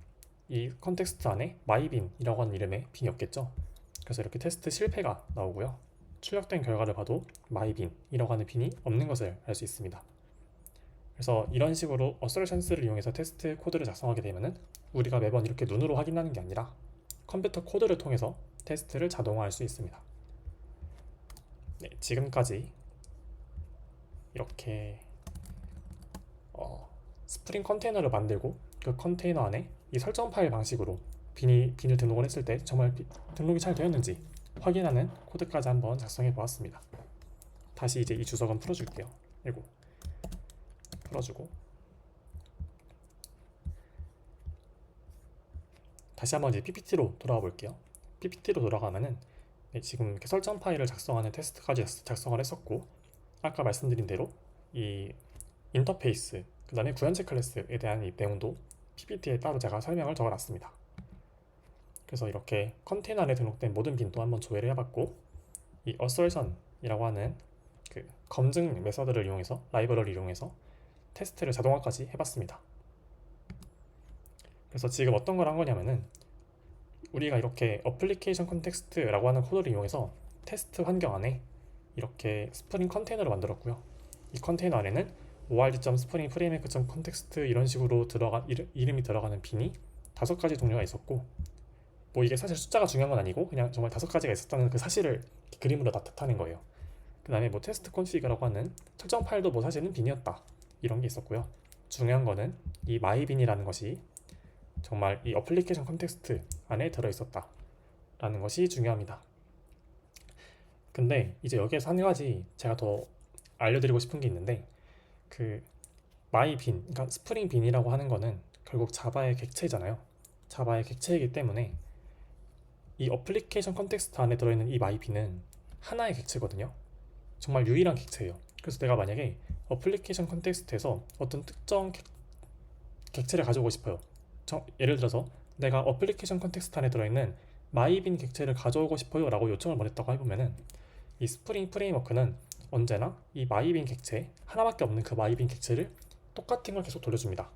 이 컨텍스트 안에 myBin이라고 하는 이름의 빈이 없겠죠. 그래서 이렇게 테스트 실패가 나오고요. 출력된 결과를 봐도 myBin이라고 하는 빈이 없는 것을 알 수 있습니다. 그래서 이런 식으로 assertions를 이용해서 테스트 코드를 작성하게 되면은, 우리가 매번 이렇게 눈으로 확인하는 게 아니라 컴퓨터 코드를 통해서 테스트를 자동화할 수 있습니다. 네, 지금까지 이렇게 스프링 컨테이너를 만들고, 그 컨테이너 안에 이 설정 파일 방식으로 빈을 등록을 했을 때 정말 등록이 잘 되었는지 확인하는 코드까지 한번 작성해 보았습니다. 다시 이제 이 주석은 풀어줄게요. 그리고 풀어주고, 다시 한번 이제 PPT로 돌아와 볼게요. PPT로 돌아가면은, 네, 지금 이렇게 설정 파일을 작성하는 테스트까지 작성을 했었고, 아까 말씀드린 대로 이 인터페이스, 그 다음에 구현체 클래스에 대한 이 내용도 PPT에 따로 제가 설명을 적어놨습니다. 그래서 이렇게 컨테이너 안에 등록된 모든 빈도 한번 조회를 해봤고, 이 assertion이라고 하는 그 검증 메서드를 이용해서, 라이브러리를 이용해서 테스트를 자동화까지 해봤습니다. 그래서 지금 어떤 걸 한 거냐면은, 우리가 이렇게 어플리케이션 컨텍스트라고 하는 코드를 이용해서 테스트 환경 안에 이렇게 스프링 컨테이너를 만들었고요. 이 컨테이너 안에는 ord.spring-framework.context 이런 식으로 이름이 들어가는 빈이 5가지 종류가 있었고, 뭐 이게 사실 숫자가 중요한 건 아니고 그냥 정말 5가지가 있었다는 그 사실을 그림으로 나타내는 거예요. 그 다음에 뭐 테스트 컨피그라고 하는 설정 파일도 뭐 사실은 빈이었다, 이런 게 있었고요. 중요한 거는 이 myBin이라는 것이 정말 이 어플리케이션 컨텍스트 안에 들어있었다 라는 것이 중요합니다. 근데 이제 여기에서 한 가지 제가 더 알려드리고 싶은 게 있는데, 그 myBin, 그러니까 스프링 빈이라고 하는 거는 결국 자바의 객체잖아요. 자바의 객체이기 때문에 이 어플리케이션 컨텍스트 안에 들어있는 이 myBin은 하나의 객체거든요. 정말 유일한 객체예요. 그래서 내가 만약에 어플리케이션 컨텍스트에서 어떤 특정 객체를 가져오고 싶어요. 예를 들어서 내가 어플리케이션 컨텍스트 안에 들어있는 myBin 객체를 가져오고 싶어요 라고 요청을 보냈다고 해보면은, 이 스프링 프레임워크는 언제나 이 myBin 객체, 하나밖에 없는 그 myBin 객체를 똑같은 걸 계속 돌려줍니다.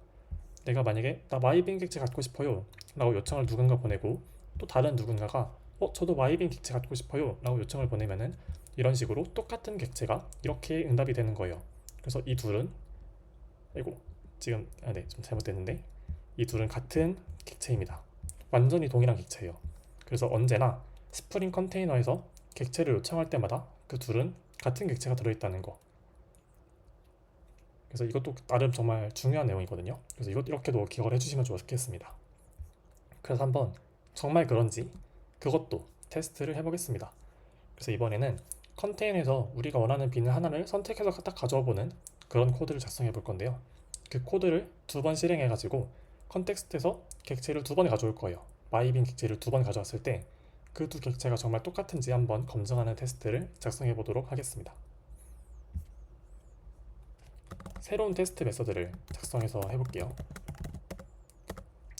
내가 만약에 나 myBin 객체 갖고 싶어요 라고 요청을 누군가 보내고, 또 다른 누군가가 저도 myBin 객체 갖고 싶어요 라고 요청을 보내면은, 이런 식으로 똑같은 객체가 이렇게 응답이 되는 거예요. 그래서 이 둘은, 지금 좀 잘못됐는데, 이 둘은 같은 객체입니다. 완전히 동일한 객체예요. 그래서 언제나 스프링 컨테이너에서 객체를 요청할 때마다 그 둘은 같은 객체가 들어있다는 거. 그래서 이것도 나름 정말 중요한 내용이거든요. 그래서 이렇게도 기억을 해주시면 좋겠습니다. 그래서 한번 정말 그런지 그것도 테스트를 해보겠습니다. 그래서 이번에는 컨테이너에서 우리가 원하는 빈을 하나를 선택해서 딱 가져와 보는 그런 코드를 작성해 볼 건데요. 그 코드를 2번 실행해 가지고 컨텍스트에서 객체를 2번 가져올 거예요. myBin 객체를 2번 가져왔을 때 그 두 객체가 정말 똑같은지 한번 검증하는 테스트를 작성해 보도록 하겠습니다. 새로운 테스트 메서드를 작성해서 해볼게요.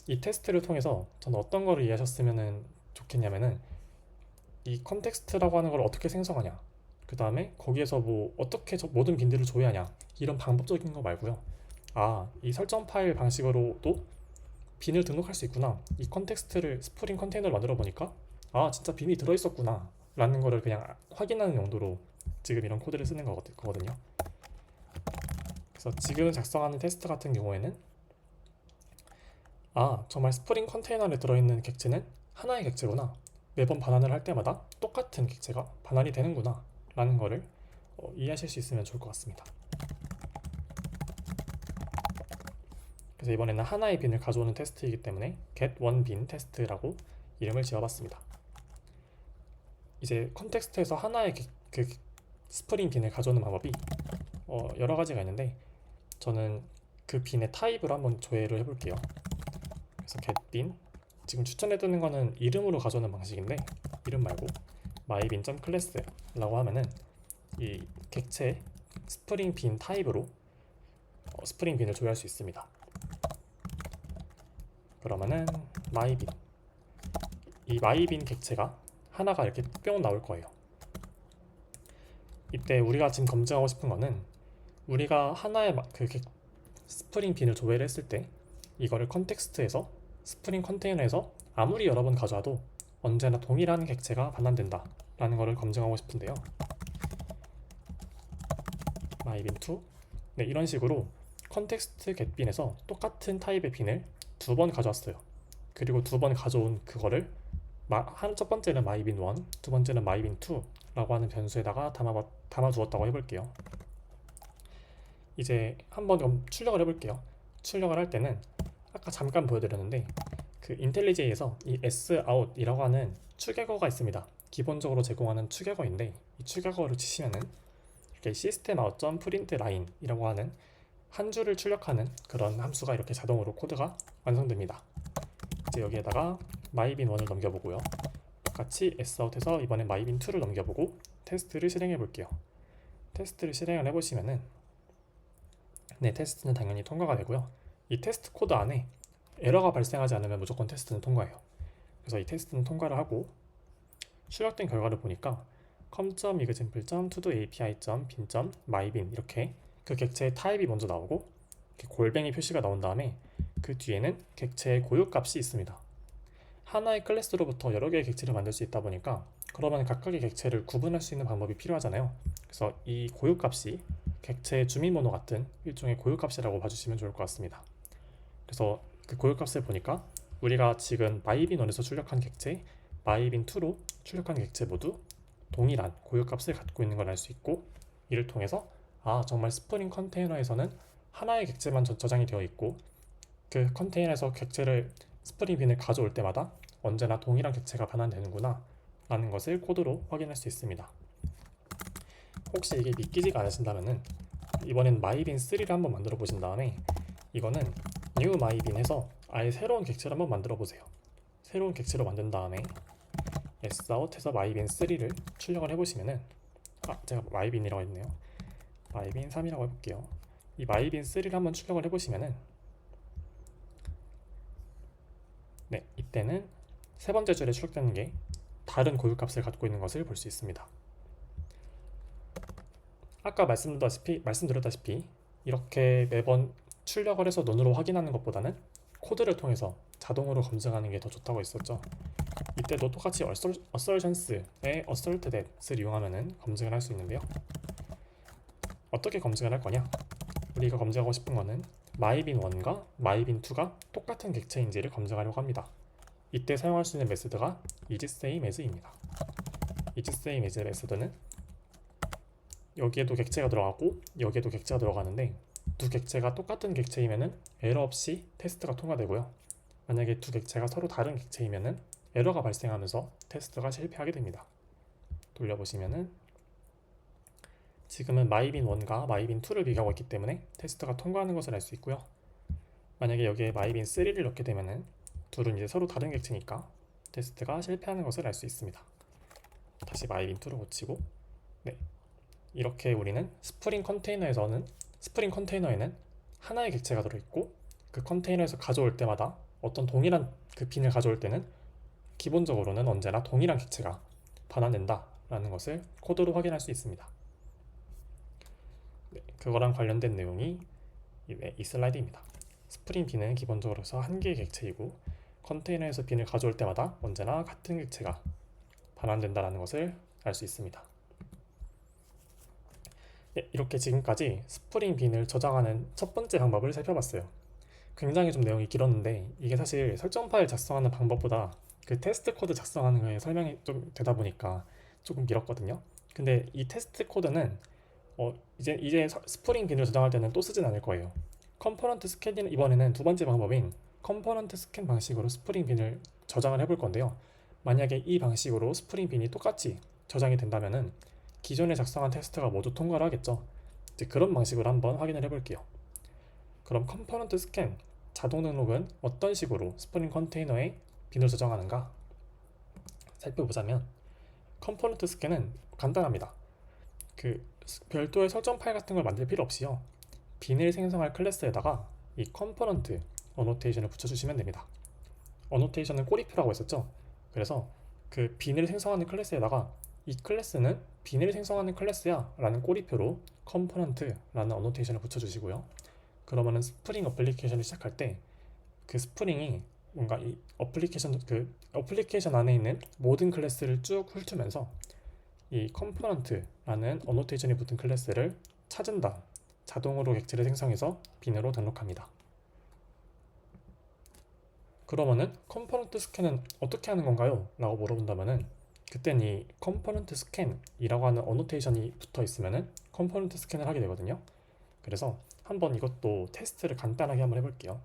이 테스트를 통해서 저는 어떤 거를 이해하셨으면 좋겠냐면은, 이 컨텍스트라고 하는 걸 어떻게 생성하냐, 그 다음에 거기에서 뭐 어떻게 모든 빈들을 조회하냐, 이런 방법적인 거 말고요. 이 설정 파일 방식으로도 빈을 등록할 수 있구나, 이 컨텍스트를 스프링 컨테이너를 만들어 보니까 진짜 빈이 들어있었구나 라는 거를 그냥 확인하는 용도로 지금 이런 코드를 쓰는 거거든요. 그래서 지금 작성하는 테스트 같은 경우에는 정말 스프링 컨테이너 안에 들어있는 객체는 하나의 객체구나, 매번 반환을 할 때마다 똑같은 객체가 반환이 되는구나 라는 거를 이해하실 수 있으면 좋을 것 같습니다. 그래서 이번에는 하나의 빈을 가져오는 테스트이기 때문에 get one bin 테스트라고 이름을 지어봤습니다. 이제 컨텍스트에서 하나의 그 스프링 빈을 가져오는 방법이 여러 가지가 있는데, 저는 그 빈의 타입으로 한번 조회를 해볼게요. 그래서 get bin, 지금 추천해두는 거는 이름으로 가져오는 방식인데, 이름 말고 mybin.class라고 하면은 이 객체 스프링 빈 타입으로 스프링 빈을 조회할 수 있습니다. 그러면은 mybin, 이 mybin 객체가 하나가 이렇게 뿅 나올 거예요. 이때 우리가 지금 검증하고 싶은 거는, 우리가 하나의 그 스프링 빈을 조회를 했을 때 이거를 컨텍스트에서 스프링 컨테이너에서 아무리 여러 번 가져와도 언제나 동일한 객체가 반환된다 라는 거를 검증하고 싶은데요. mybin2, 네, 이런 식으로 컨텍스트 get빈에서 똑같은 타입의 빈을 두 번 가져왔어요. 그리고 두 번 가져온 그거를 첫 번째는 mybin1, 두 번째는 mybin2 라고 하는 변수에다가 담아두었다고 해볼게요. 이제 한번 출력을 해볼게요. 출력을 할 때는 아까 잠깐 보여드렸는데, 그 인텔리제이에서 이 sout이라고 하는 추계거가 있습니다. 기본적으로 제공하는 추계거인데, 이 추계거를 치시면은 이렇게 system.out.println 이라고 하는 한 줄을 출력하는 그런 함수가 이렇게 자동으로 코드가 완성됩니다. 이제 여기에다가 mybin1을 넘겨보고요. 똑같이 sout에서 이번에 mybin2를 넘겨보고 테스트를 실행해 볼게요. 테스트를 실행을 해보시면은, 네, 테스트는 당연히 통과가 되고요. 이 테스트 코드 안에 에러가 발생하지 않으면 무조건 테스트는 통과해요. 그래서 이 테스트는 통과를 하고 출력된 결과를 보니까 com.example.todoapi.bin.mybin 이렇게 그 객체의 타입이 먼저 나오고 이렇게 골뱅이 표시가 나온 다음에 그 뒤에는 객체의 고유값이 있습니다. 하나의 클래스로부터 여러 개의 객체를 만들 수 있다 보니까 그러면 각각의 객체를 구분할 수 있는 방법이 필요하잖아요. 그래서 이 고유값이 객체의 주민번호 같은 일종의 고유값이라고 봐주시면 좋을 것 같습니다. 그래서 그 고유값을 보니까 우리가 지금 mybin1에서 출력한 객체, mybin2로 출력한 객체 모두 동일한 고유값을 갖고 있는 걸 알 수 있고, 이를 통해서 정말 스프링 컨테이너에서는 하나의 객체만 저장이 되어 있고, 그 컨테이너에서 객체를 스프링 빈을 가져올 때마다 언제나 동일한 객체가 반환되는구나 라는 것을 코드로 확인할 수 있습니다. 혹시 이게 믿기지가 않으신다면은 이번엔 mybin3를 한번 만들어 보신 다음에 이거는 new mybin 해서 아예 새로운 객체를 한번 만들어 보세요. 새로운 객체로 만든 다음에 sout 해서 mybin3를 출력을 해보시면은, 제가 mybin이라고 했네요. mybin3이라고 해볼게요. 이 mybin3를 한번 출력을 해보시면은, 네, 이때는 세 번째 줄에 출력되는 게 다른 고유값을 갖고 있는 것을 볼 수 있습니다. 아까 말씀드렸다시피 이렇게 매번 출력을 해서 눈으로 확인하는 것보다는 코드를 통해서 자동으로 검증하는 게 더 좋다고 했었죠. 이때도 똑같이 assertions의 assert that을 이용하면 검증을 할 수 있는데요. 어떻게 검증을 할 거냐? 우리가 검증하고 싶은 거는 mybin1과 mybin2가 똑같은 객체인지를 검증하려고 합니다. 이때 사용할 수 있는 메소드가 isSameAs입니다. isSameAs 메소드는 여기에도 객체가 들어가고 여기에도 객체가 들어가는데, 두 객체가 똑같은 객체이면은 에러 없이 테스트가 통과되고요. 만약에 두 객체가 서로 다른 객체이면은 에러가 발생하면서 테스트가 실패하게 됩니다. 돌려보시면은 지금은 mybin1과 mybin2를 비교하고 있기 때문에 테스트가 통과하는 것을 알 수 있고요. 만약에 여기에 mybin3를 넣게 되면은 둘은 이제 서로 다른 객체니까 테스트가 실패하는 것을 알 수 있습니다. 다시 mybin2로 고치고, 네, 이렇게 우리는 스프링 컨테이너에는 하나의 객체가 들어있고, 그 컨테이너에서 가져올 때마다 어떤 동일한 그 빈을 가져올 때는 기본적으로는 언제나 동일한 객체가 반환된다 라는 것을 코드로 확인할 수 있습니다. 네, 그거랑 관련된 내용이 이 슬라이드입니다. 스프링 빈은 기본적으로 한 개의 객체이고, 컨테이너에서 빈을 가져올 때마다 언제나 같은 객체가 반환된다는 것을 알 수 있습니다. 네, 이렇게 지금까지 스프링 빈을 저장하는 첫 번째 방법을 살펴봤어요. 굉장히 좀 내용이 길었는데 이게 사실 설정 파일 작성하는 방법보다 그 테스트 코드 작성하는 거에 설명이 좀 되다 보니까 조금 길었거든요. 근데 이 테스트 코드는 이제 스프링 빈을 저장할 때는 또 쓰진 않을 거예요. 컴포넌트 스캔은 이번에는 두 번째 방법인 컴포넌트 스캔 방식으로 스프링 빈을 저장을 해볼 건데요. 만약에 이 방식으로 스프링 빈이 똑같이 저장이 된다면은 기존에 작성한 테스트가 모두 통과를 하겠죠. 이제 그런 방식으로 한번 확인을 해볼게요. 그럼 컴포넌트 스캔 자동 등록은 어떤 식으로 스프링 컨테이너에 빈을 저장하는가 살펴보자면, 컴포넌트 스캔은 간단합니다. 그 별도의 설정 파일 같은 걸 만들 필요 없이요, 빈을 생성할 클래스에다가 이 컴포넌트 어노테이션을 붙여주시면 됩니다. 어노테이션은 꼬리표라고 했었죠. 그래서 그 빈을 생성하는 클래스에다가 이 클래스는 빈을 생성하는 클래스야 라는 꼬리표로 컴포넌트라는 어노테이션을 붙여주시고요. 그러면은 스프링 어플리케이션을 시작할 때 그 스프링이 뭔가 이 어플리케이션 안에 있는 모든 클래스를 쭉 훑으면서 이 컴포넌트라는 어노테이션이 붙은 클래스를 찾은 다음 자동으로 객체를 생성해서 빈으로 등록합니다. 그러면은 컴포넌트 스캔은 어떻게 하는 건가요? 라고 물어본다면은, 그땐 이 컴포넌트 스캔이라고 하는 어노테이션이 붙어 있으면은 컴포넌트 스캔을 하게 되거든요. 그래서 한번 이것도 테스트를 간단하게 한번 해볼게요.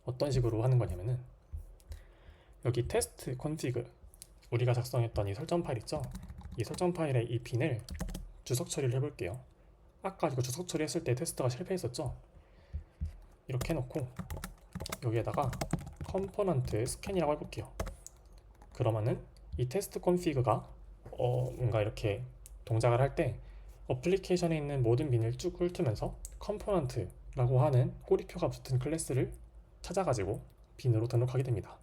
어떤 식으로 하는 거냐면은, 여기 테스트 컨피그, 우리가 작성했던 이 설정 파일 있죠? 이 설정 파일에 이 빈을 주석 처리를 해볼게요. 아까 이거 주석 처리했을 때 테스트가 실패했었죠? 이렇게 해놓고 여기에다가 컴포넌트 스캔이라고 해볼게요. 그러면은 이 테스트 컨피그가 뭔가 이렇게 동작을 할 때 어플리케이션에 있는 모든 빈을 쭉 훑으면서 컴포넌트라고 하는 꼬리표가 붙은 클래스를 찾아가지고 빈으로 등록하게 됩니다.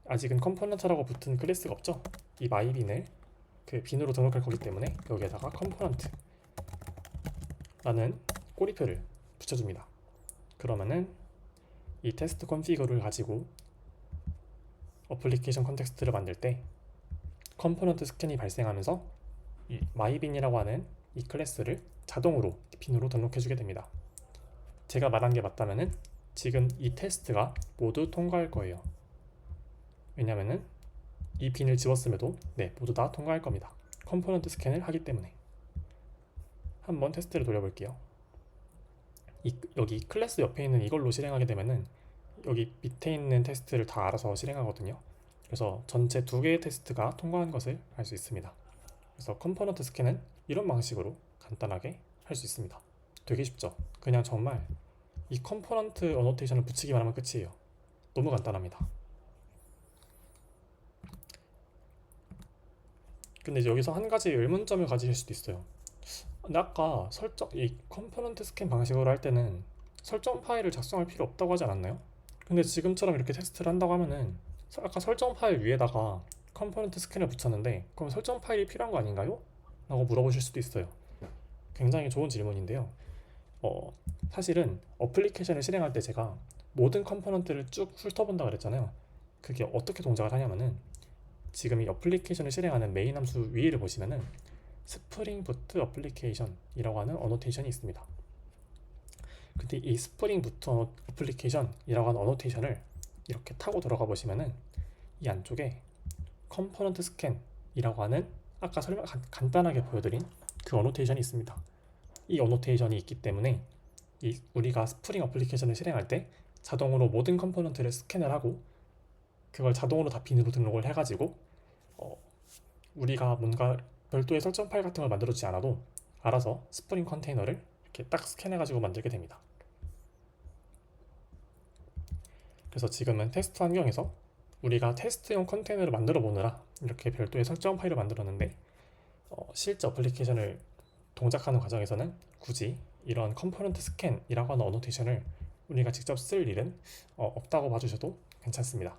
아직은 컴포넌트라고 붙은 클래스가 없죠? 이 my빈을 그 빈으로 등록할 거기 때문에 여기에다가 컴포넌트라는 꼬리표를 붙여줍니다. 그러면은 이 테스트 컨피그를 가지고 어플리케이션 컨텍스트를 만들 때 컴포넌트 스캔이 발생하면서 이 my빈이라고 하는 이 클래스를 자동으로 빈으로 등록해주게 됩니다. 제가 말한 게 맞다면은 지금 이 테스트가 모두 통과할 거예요. 왜냐면은 이 빈을 지웠음에도 모두 다 통과할 겁니다. 컴포넌트 스캔을 하기 때문에. 한번 테스트를 돌려볼게요. 여기 클래스 옆에 있는 이걸로 실행하게 되면은 여기 밑에 있는 테스트를 다 알아서 실행하거든요. 그래서 전체 2개의 테스트가 통과한 것을 알 수 있습니다. 그래서 컴포넌트 스캔은 이런 방식으로 간단하게 할 수 있습니다. 되게 쉽죠? 그냥 정말 이 컴포넌트 어노테이션을 붙이기만 하면 끝이에요. 너무 간단합니다. 근데 이제 여기서 한 가지 의문점을 가지실 수도 있어요. 근데 아까 이 컴포넌트 스캔 방식으로 할 때는 설정 파일을 작성할 필요 없다고 하지 않았나요? 근데 지금처럼 이렇게 테스트를 한다고 하면은 아까 설정 파일 위에다가 컴포넌트 스캔을 붙였는데 그럼 설정 파일이 필요한 거 아닌가요? 라고 물어보실 수도 있어요. 굉장히 좋은 질문인데요. 사실은 어플리케이션을 실행할 때 제가 모든 컴포넌트를 쭉 훑어본다 그랬잖아요. 그게 어떻게 동작을 하냐면은, 지금 이 어플리케이션을 실행하는 메인 함수 위를 보시면은 스프링 부트 어플리케이션이라고 하는 어노테이션이 있습니다. 근데 이 스프링 부트 어플리케이션이라고 하는 어노테이션을 이렇게 타고 들어가 보시면은 이 안쪽에 컴포넌트 스캔이라고 하는 아까 간단하게 보여드린 그 어노테이션이 있습니다. 이 어노테이션이 있기 때문에 우리가 스프링 어플리케이션을 실행할 때 자동으로 모든 컴포넌트를 스캔을 하고 그걸 자동으로 다 빈으로 등록을 해가지고 우리가 뭔가 별도의 설정 파일 같은 걸 만들어주지 않아도 알아서 스프링 컨테이너를 이렇게 딱 스캔해가지고 만들게 됩니다. 그래서 지금은 테스트 환경에서 우리가 테스트용 컨테이너를 만들어 보느라 이렇게 별도의 설정 파일을 만들었는데, 실제 어플리케이션을 동작하는 과정에서는 굳이 이런 컴포넌트 스캔이라고 하는 어노테이션을 우리가 직접 쓸 일은 없다고 봐주셔도 괜찮습니다.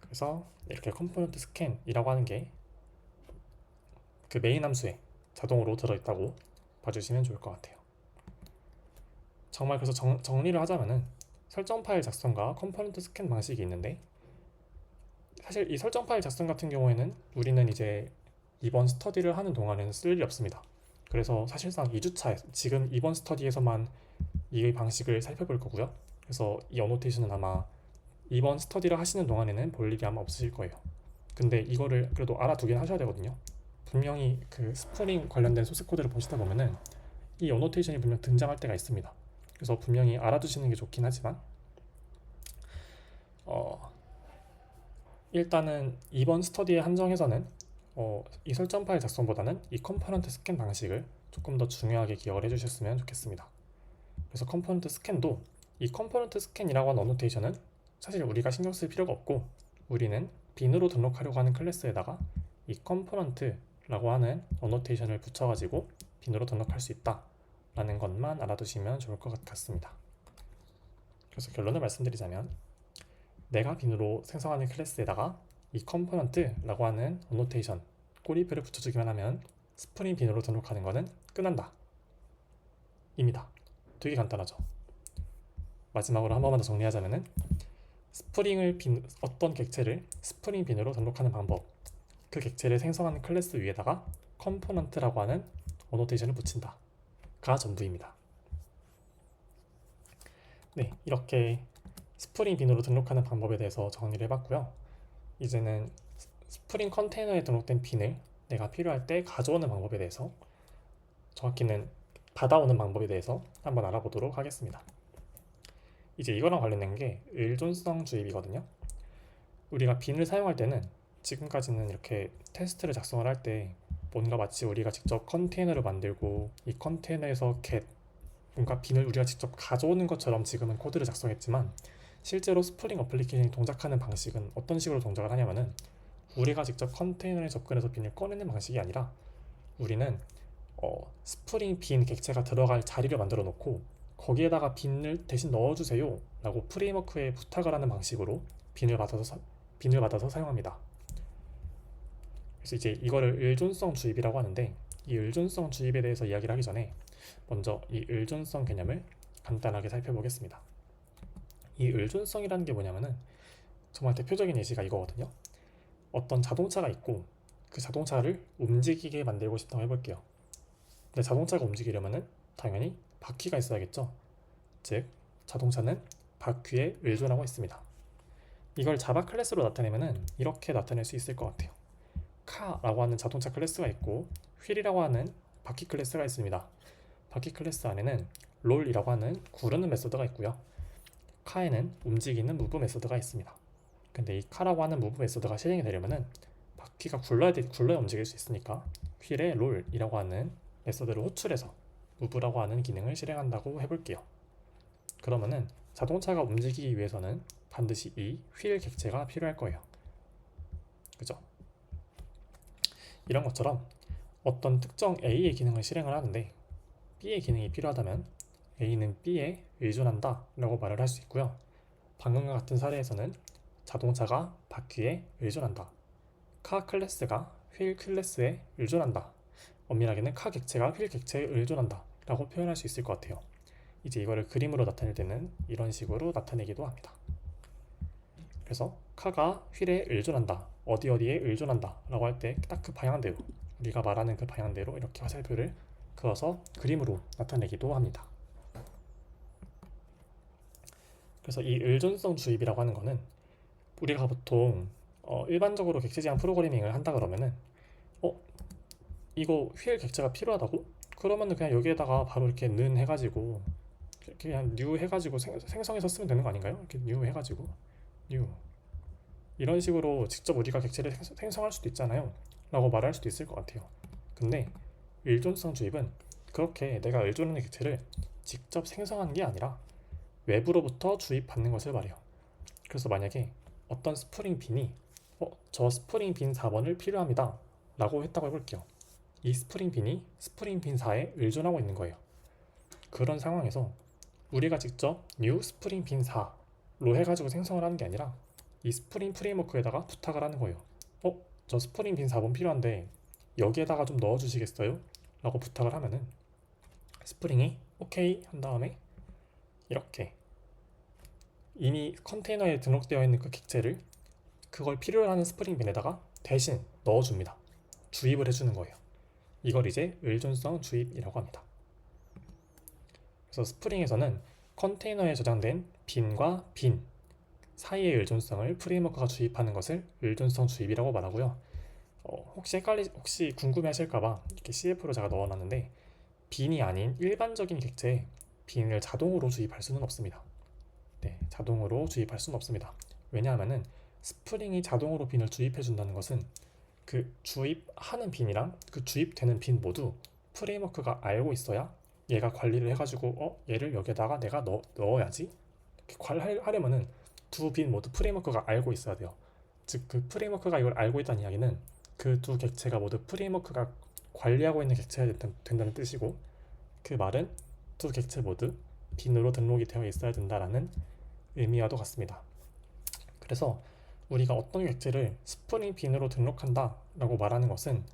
그래서 이렇게 컴포넌트 스캔이라고 하는 게 그 메인 함수에 자동으로 들어있다고 봐주시면 좋을 것 같아요. 정말 그래서 정리를 하자면은 설정 파일 작성과 컴포넌트 스캔 방식이 있는데, 사실 이 설정 파일 작성 같은 경우에는 우리는 이제 이번 스터디를 하는 동안에는 쓸 일이 없습니다. 그래서 사실상 2주차 지금 이번 스터디에서만 이 방식을 살펴볼 거고요. 그래서 이 어노테이션은 아마 이번 스터디를 하시는 동안에는 볼 일이 아마 없으실 거예요. 근데 이거를 그래도 알아두긴 하셔야 되거든요. 분명히 그 스프링 관련된 소스 코드를 보시다 보면은 이 어노테이션이 분명 등장할 때가 있습니다. 그래서 분명히 알아두시는 게 좋긴 하지만 일단은 이번 스터디에 한정해서는 이 설정 파일 작성보다는 이 컴포넌트 스캔 방식을 조금 더 중요하게 기억을 해주셨으면 좋겠습니다. 그래서 컴포넌트 스캔도 이 컴포넌트 스캔이라고 하는 어노테이션은 사실 우리가 신경 쓸 필요가 없고, 우리는 빈으로 등록하려고 하는 클래스에다가 이 컴포넌트라고 하는 어노테이션을 붙여가지고 빈으로 등록할 수 있다 라는 것만 알아두시면 좋을 것 같습니다. 그래서 결론을 말씀드리자면, 내가 빈으로 생성하는 클래스에다가 이 컴포넌트라고 하는 어노테이션 꼬리표를 붙여주기만 하면 스프링 빈으로 등록하는 것은 끝난다 입니다. 되게 간단하죠. 마지막으로 한 번만 더 정리하자면은, 어떤 객체를 스프링 빈으로 등록하는 방법, 그 객체를 생성하는 클래스 위에다가 컴포넌트라고 하는 어노테이션을 붙인다가 전부입니다. 네, 이렇게 스프링 빈으로 등록하는 방법에 대해서 정리를 해봤고요. 이제는 스프링 컨테이너에 등록된 빈을 내가 필요할 때 가져오는 방법에 대해서, 정확히는 받아오는 방법에 대해서 한번 알아보도록 하겠습니다. 이제 이거랑 관련된 게 의존성 주입이거든요. 우리가 빈을 사용할 때는 지금까지는 이렇게 테스트를 작성을 할 때 뭔가 마치 우리가 직접 컨테이너를 만들고 이 컨테이너에서 뭔가 빈을 우리가 직접 가져오는 것처럼 지금은 코드를 작성했지만, 실제로 스프링 어플리케이션이 동작하는 방식은 어떤 식으로 동작을 하냐면은, 우리가 직접 컨테이너에 접근해서 빈을 꺼내는 방식이 아니라, 우리는 스프링 빈 객체가 들어갈 자리를 만들어 놓고 거기에다가 빈을 대신 넣어주세요 라고 프레임워크에 부탁을 하는 방식으로 빈을 받아서 사용합니다. 그래서 이제 이거를 의존성 주입이라고 하는데, 이 의존성 주입에 대해서 이야기를 하기 전에 먼저 이 의존성 개념을 간단하게 살펴보겠습니다. 이 의존성이라는 게 뭐냐면은, 정말 대표적인 예시가 이거거든요. 어떤 자동차가 있고 그 자동차를 움직이게 만들고 싶다고 해볼게요. 근데 자동차가 움직이려면은 당연히 바퀴가 있어야겠죠. 즉 자동차는 바퀴에 의존하고 있습니다. 이걸 자바 클래스로 나타내면은 이렇게 나타낼 수 있을 것 같아요. 카라고 하는 자동차 클래스가 있고 휠이라고 하는 바퀴 클래스가 있습니다. 바퀴 클래스 안에는 롤이라고 하는 구르는 메소드가 있고요. 카에는 움직이는 무브 메소드가 있습니다. 근데 이 카라고 하는 무브 메소드가 실행이 되려면은 바퀴가 굴러야 움직일 수 있으니까 휠에 롤이라고 하는 메소드를 호출해서 무브라고 하는 기능을 실행한다고 해볼게요. 그러면은 자동차가 움직이기 위해서는 반드시 이 휠 객체가 필요할 거예요. 그죠? 이런 것처럼 어떤 특정 A의 기능을 실행을 하는데 B의 기능이 필요하다면 A는 B에 의존한다 라고 말을 할 수 있고요. 방금과 같은 사례에서는 자동차가 바퀴에 의존한다, 카 클래스가 휠 클래스에 의존한다, 엄밀하게는 카 객체가 휠 객체에 의존한다 라고 표현할 수 있을 것 같아요. 이제 이거를 그림으로 나타낼 때는 이런 식으로 나타내기도 합니다. 그래서 카가 휠에 의존한다, 어디에 의존한다 라고 할 때 딱 그 방향대로, 우리가 말하는 그 방향대로 이렇게 화살표를 그어서 그림으로 나타내기도 합니다. 그래서 이 의존성 주입이라고 하는 거는, 우리가 보통 일반적으로 객체 지향 프로그래밍을 한다 그러면은 이거 휠 객체가 필요하다고? 그러면은 그냥 여기에다가 바로 이렇게 는 해가지고 그냥 new 해가지고 생성해서 쓰면 되는 거 아닌가요? 이렇게 new 해가지고 new 이런 식으로 직접 우리가 객체를 생성할 수도 있잖아요 라고 말할 수도 있을 것 같아요. 근데 의존성 주입은 그렇게 내가 의존하는 객체를 직접 생성하는 게 아니라 외부로부터 주입받는 것을 말해요. 그래서 만약에 어떤 스프링 빈이 저 스프링 빈 4번을 필요합니다 라고 했다고 해볼게요. 이 스프링 빈이 스프링 빈 4에 의존하고 있는 거예요. 그런 상황에서 우리가 직접 new 스프링 빈 4로 해가지고 생성을 하는 게 아니라 이 스프링 프레임워크에다가 부탁을 하는 거예요. 저 스프링 빈 4번 필요한데 여기에다가 좀 넣어주시겠어요? 라고 부탁을 하면은 스프링이 오케이 한 다음에 이렇게 이미 컨테이너에 등록되어 있는 그 객체를 그걸 필요로 하는 스프링 빈에다가 대신 넣어줍니다. 주입을 해주는 거예요. 이걸 이제 의존성 주입이라고 합니다. 그래서 스프링에서는 컨테이너에 저장된 빈과 빈, 사이의 의존성을 프레임워크가 주입하는 것을 의존성 주입이라고 말하고요. 혹시 궁금해하실까봐 이렇게 CF로 제가 넣어놨는데, 빈이 아닌 일반적인 객체에 빈을 자동으로 주입할 수는 없습니다. 네, 자동으로 주입할 수는 없습니다. 왜냐하면은 스프링이 자동으로 빈을 주입해 준다는 것은 그 주입하는 빈이랑 그 주입되는 빈 모두 프레임워크가 알고 있어야 얘가 관리를 해가지고 얘를 여기다가 내가 넣어야지 이렇게 관리하려면은 두 빈 모두 프레임워크가 알고 있어야 돼요. 즉 그 프레임워크가 이걸 알고 있다는 이야기는 그 두 객체가 모두 프레임워크가 관리하고 있는 객체가 된다는 뜻이고, 그 말은 두 객체 모두 빈으로 등록이 되어 있어야 된다라는 의미와도 같습니다. 그래서 우리가 어떤 객체를 스프링 빈으로 등록한다 라고 말하는 것은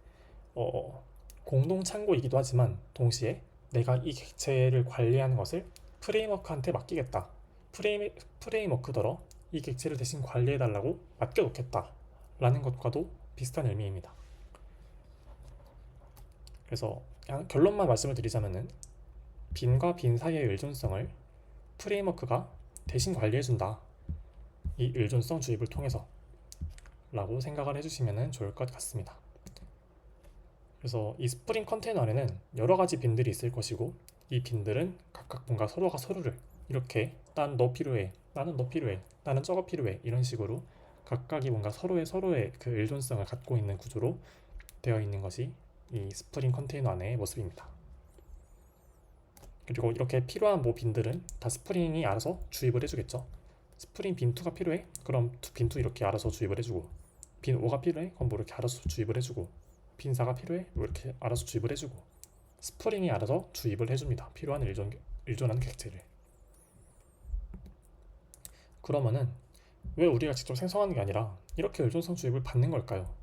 공동 창고이기도 하지만 동시에 내가 이 객체를 관리하는 것을 프레임워크한테 맡기겠다, 프레임워크더러 이 객체를 대신 관리해달라고 맡겨놓겠다 라는 것과도 비슷한 의미입니다. 그래서 결론만 말씀을 드리자면은 빈과 빈 사이의 의존성을 프레임워크가 대신 관리해준다, 이 의존성 주입을 통해서 라고 생각을 해주시면 좋을 것 같습니다. 그래서 이 스프링 컨테이너 안에는 여러 가지 빈들이 있을 것이고, 이 빈들은 각각 뭔가 서로가 서로를 이렇게 난 너 필요해, 나는 너 필요해, 나는 저거 필요해, 이런 식으로 각각이 뭔가 서로의 그 의존성을 갖고 있는 구조로 되어 있는 것이 이 스프링 컨테이너 안의 모습입니다. 그리고 이렇게 필요한 빈들은 다 스프링이 알아서 주입을 해주겠죠. 스프링 빈 2가 필요해? 그럼 빈 2 이렇게 알아서 주입을 해주고, 빈 5가 필요해? 그럼 뭐 이렇게 알아서 주입을 해주고, 빈 4가 필요해? 뭐 이렇게 알아서 주입을 해주고, 스프링이 알아서 주입을 해줍니다. 필요한 의존하는 객체를. 그러면은 왜 우리가 직접 생성하는 게 아니라 이렇게 의존성 주입을 받는 걸까요?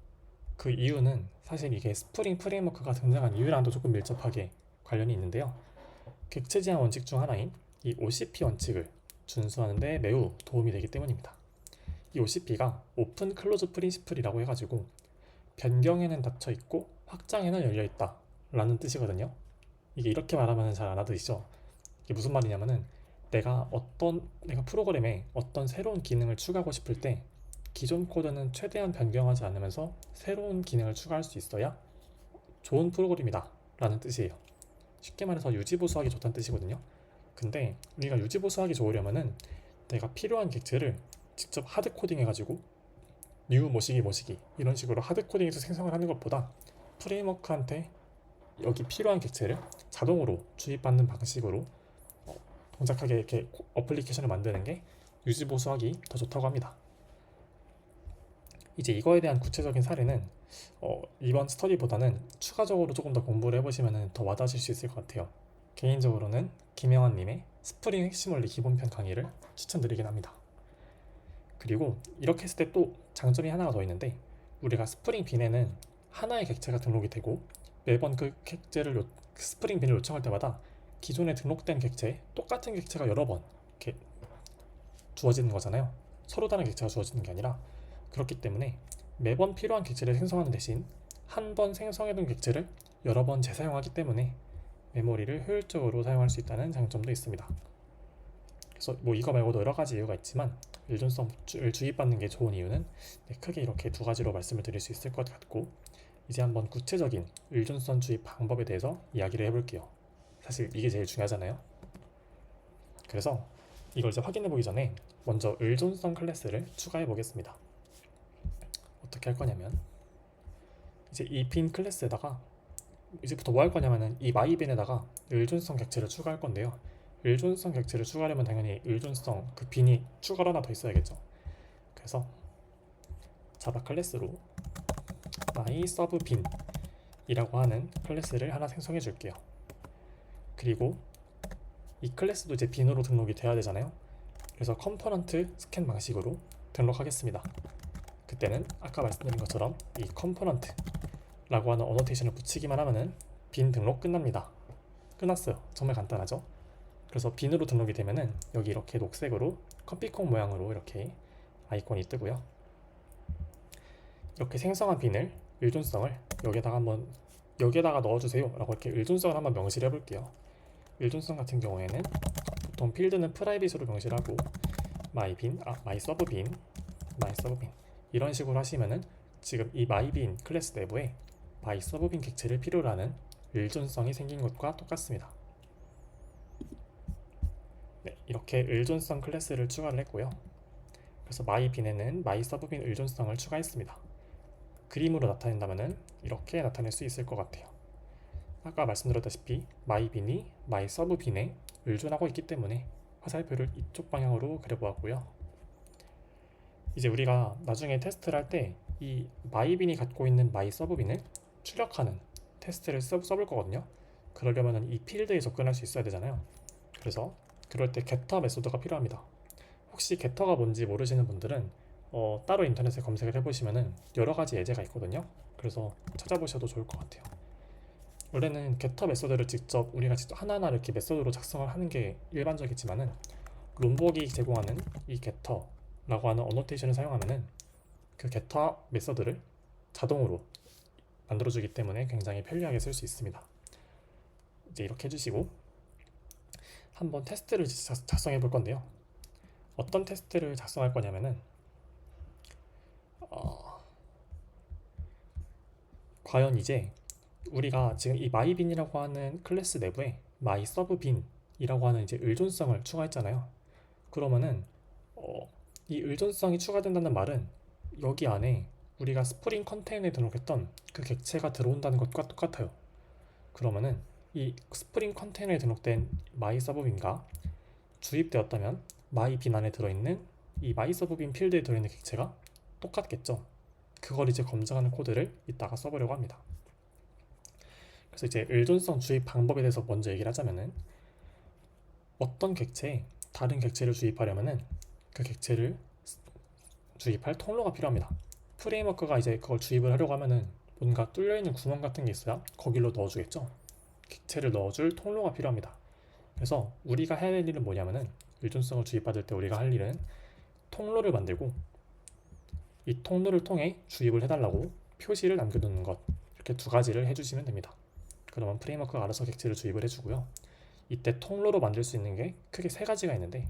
그 이유는 사실 이게 스프링 프레임워크가 등장한 이유랑도 조금 밀접하게 관련이 있는데요. 객체 제한 원칙 중 하나인 이 OCP 원칙을 준수하는 데 매우 도움이 되기 때문입니다. 이 OCP가 오픈 클로즈 프린시플이라고 해가지고 변경에는 닫혀 있고 확장에는 열려 있다 라는 뜻이거든요. 이게 이렇게 말하면 잘 알아들으시죠? 이게 무슨 말이냐면은 내가 프로그램에 어떤 새로운 기능을 추가하고 싶을 때 기존 코드는 최대한 변경하지 않으면서 새로운 기능을 추가할 수 있어야 좋은 프로그램이다 라는 뜻이에요. 쉽게 말해서 유지보수하기 좋다는 뜻이거든요. 근데 우리가 유지보수하기 좋으려면은 내가 필요한 객체를 직접 하드코딩 해가지고 new 뭐시기 이런 식으로 하드코딩해서 생성을 하는 것보다 프레임워크한테 여기 필요한 객체를 자동으로 주입받는 방식으로 동작하게 이렇게 어플리케이션을 만드는 게 유지보수하기 더 좋다고 합니다. 이제 이거에 대한 구체적인 사례는 이번 스터디보다는 추가적으로 조금 더 공부를 해보시면 더 와닿으실 수 있을 것 같아요. 개인적으로는 김영환님의 스프링 핵심 원리 기본편 강의를 추천드리긴 합니다. 그리고 이렇게 했을 때 또 장점이 하나가 더 있는데, 우리가 스프링 빈에는 하나의 객체가 등록이 되고 매번 그 객체를 스프링 빈을 요청할 때마다 기존에 등록된 객체에 똑같은 객체가 여러 번 이렇게 주어지는 거잖아요. 서로 다른 객체가 주어지는 게 아니라. 그렇기 때문에 매번 필요한 객체를 생성하는 대신 한 번 생성해둔 객체를 여러 번 재사용하기 때문에 메모리를 효율적으로 사용할 수 있다는 장점도 있습니다. 그래서 뭐 이거 말고도 여러 가지 이유가 있지만 의존성을 주입받는 게 좋은 이유는 크게 이렇게 두 가지로 말씀을 드릴 수 있을 것 같고, 이제 한번 구체적인 의존성 주입 방법에 대해서 이야기를 해볼게요. 사실 이게 제일 중요하잖아요. 그래서 이걸 이제 확인해 보기 전에 먼저 의존성 클래스를 추가해 보겠습니다. 어떻게 할 거냐면, 이제 이 빈 클래스에다가 이제부터 뭐 할 거냐면은 이 my빈에다가 의존성 객체를 추가할 건데요. 의존성 객체를 추가하려면 당연히 의존성 그 빈이 추가로 하나 더 있어야겠죠. 그래서 자바 클래스로 mySubBin 이라고 하는 클래스를 하나 생성해 줄게요. 그리고 이 클래스도 이제 빈으로 등록이 돼야 되잖아요. 그래서 컴포넌트 스캔 방식으로 등록하겠습니다. 그때는 아까 말씀드린 것처럼 이 컴포넌트 라고 하는 어노테이션을 붙이기만 하면은 빈 등록 끝납니다. 끝났어요. 정말 간단하죠? 그래서 빈으로 등록이 되면은 여기 이렇게 녹색으로 커피콩 모양으로 이렇게 아이콘이 뜨고요. 이렇게 생성한 빈을 의존성을 여기에다가 넣어주세요 라고 이렇게 의존성을 한번 명시를 해볼게요. 의존성 같은 경우에는 보통 필드는 프라이빗으로 명시를 하고 myServBin 이런 식으로 하시면은 지금 이 myBin 클래스 내부에 myServBin 객체를 필요로 하는 의존성이 생긴 것과 똑같습니다. 네, 이렇게 의존성 클래스를 추가를 했고요. 그래서 myBin에는 myServBin 의존성을 추가했습니다. 그림으로 나타낸다면은 이렇게 나타낼 수 있을 것 같아요. 아까 말씀드렸다시피 myBin이 myServBin에 의존하고 있기 때문에 화살표를 이쪽 방향으로 그려보았고요. 이제 우리가 나중에 테스트를 할 때 이 myBin이 갖고 있는 myServBin을 출력하는 테스트를 써볼 거거든요. 그러려면 이 필드에 접근할 수 있어야 되잖아요. 그래서 그럴 때 getter 메소드가 필요합니다. 혹시 getter가 뭔지 모르시는 분들은 따로 인터넷에 검색을 해보시면은 여러 가지 예제가 있거든요. 그래서 찾아보셔도 좋을 것 같아요. 원래는 getter 메소드를 우리가 직접 하나하나 이렇게 메소드로 작성을 하는 게 일반적이지만은 롬벅이 제공하는 이 getter라고 하는 어노테이션을 사용하면은 그 getter 메소드를 자동으로 만들어주기 때문에 굉장히 편리하게 쓸 수 있습니다. 이제 이렇게 해주시고 한번 테스트를 작성해 볼 건데요. 어떤 테스트를 작성할 거냐면은 과연 이제 우리가 지금 이 myBin이라고 하는 클래스 내부에 myServBin이라고 하는 이제 의존성을 추가했잖아요. 그러면은 이 의존성이 추가된다는 말은 여기 안에 우리가 스프링 컨테이너에 등록했던 그 객체가 들어온다는 것과 똑같아요. 그러면은 이 스프링 컨테이너에 등록된 myServBin과 주입되었다면 myBin 안에 들어있는 이 myServBin 필드에 들어있는 객체가 똑같겠죠. 그걸 이제 검증하는 코드를 이따가 써보려고 합니다. 그래서 이제 의존성 주입 방법에 대해서 먼저 얘기를 하자면은 어떤 객체에 다른 객체를 주입하려면은 그 객체를 주입할 통로가 필요합니다. 프레임워크가 이제 그걸 주입을 하려고 하면은 뭔가 뚫려있는 구멍 같은 게 있어야 거길로 넣어주겠죠. 객체를 넣어줄 통로가 필요합니다. 그래서 우리가 해야 될 일은 뭐냐면은 의존성을 주입받을 때 우리가 할 일은 통로를 만들고 이 통로를 통해 주입을 해달라고 표시를 남겨두는 것, 이렇게 두 가지를 해주시면 됩니다. 그러면 프레임워크가 알아서 객체를 주입을 해주고요. 이때 통로로 만들 수 있는 게 크게 세 가지가 있는데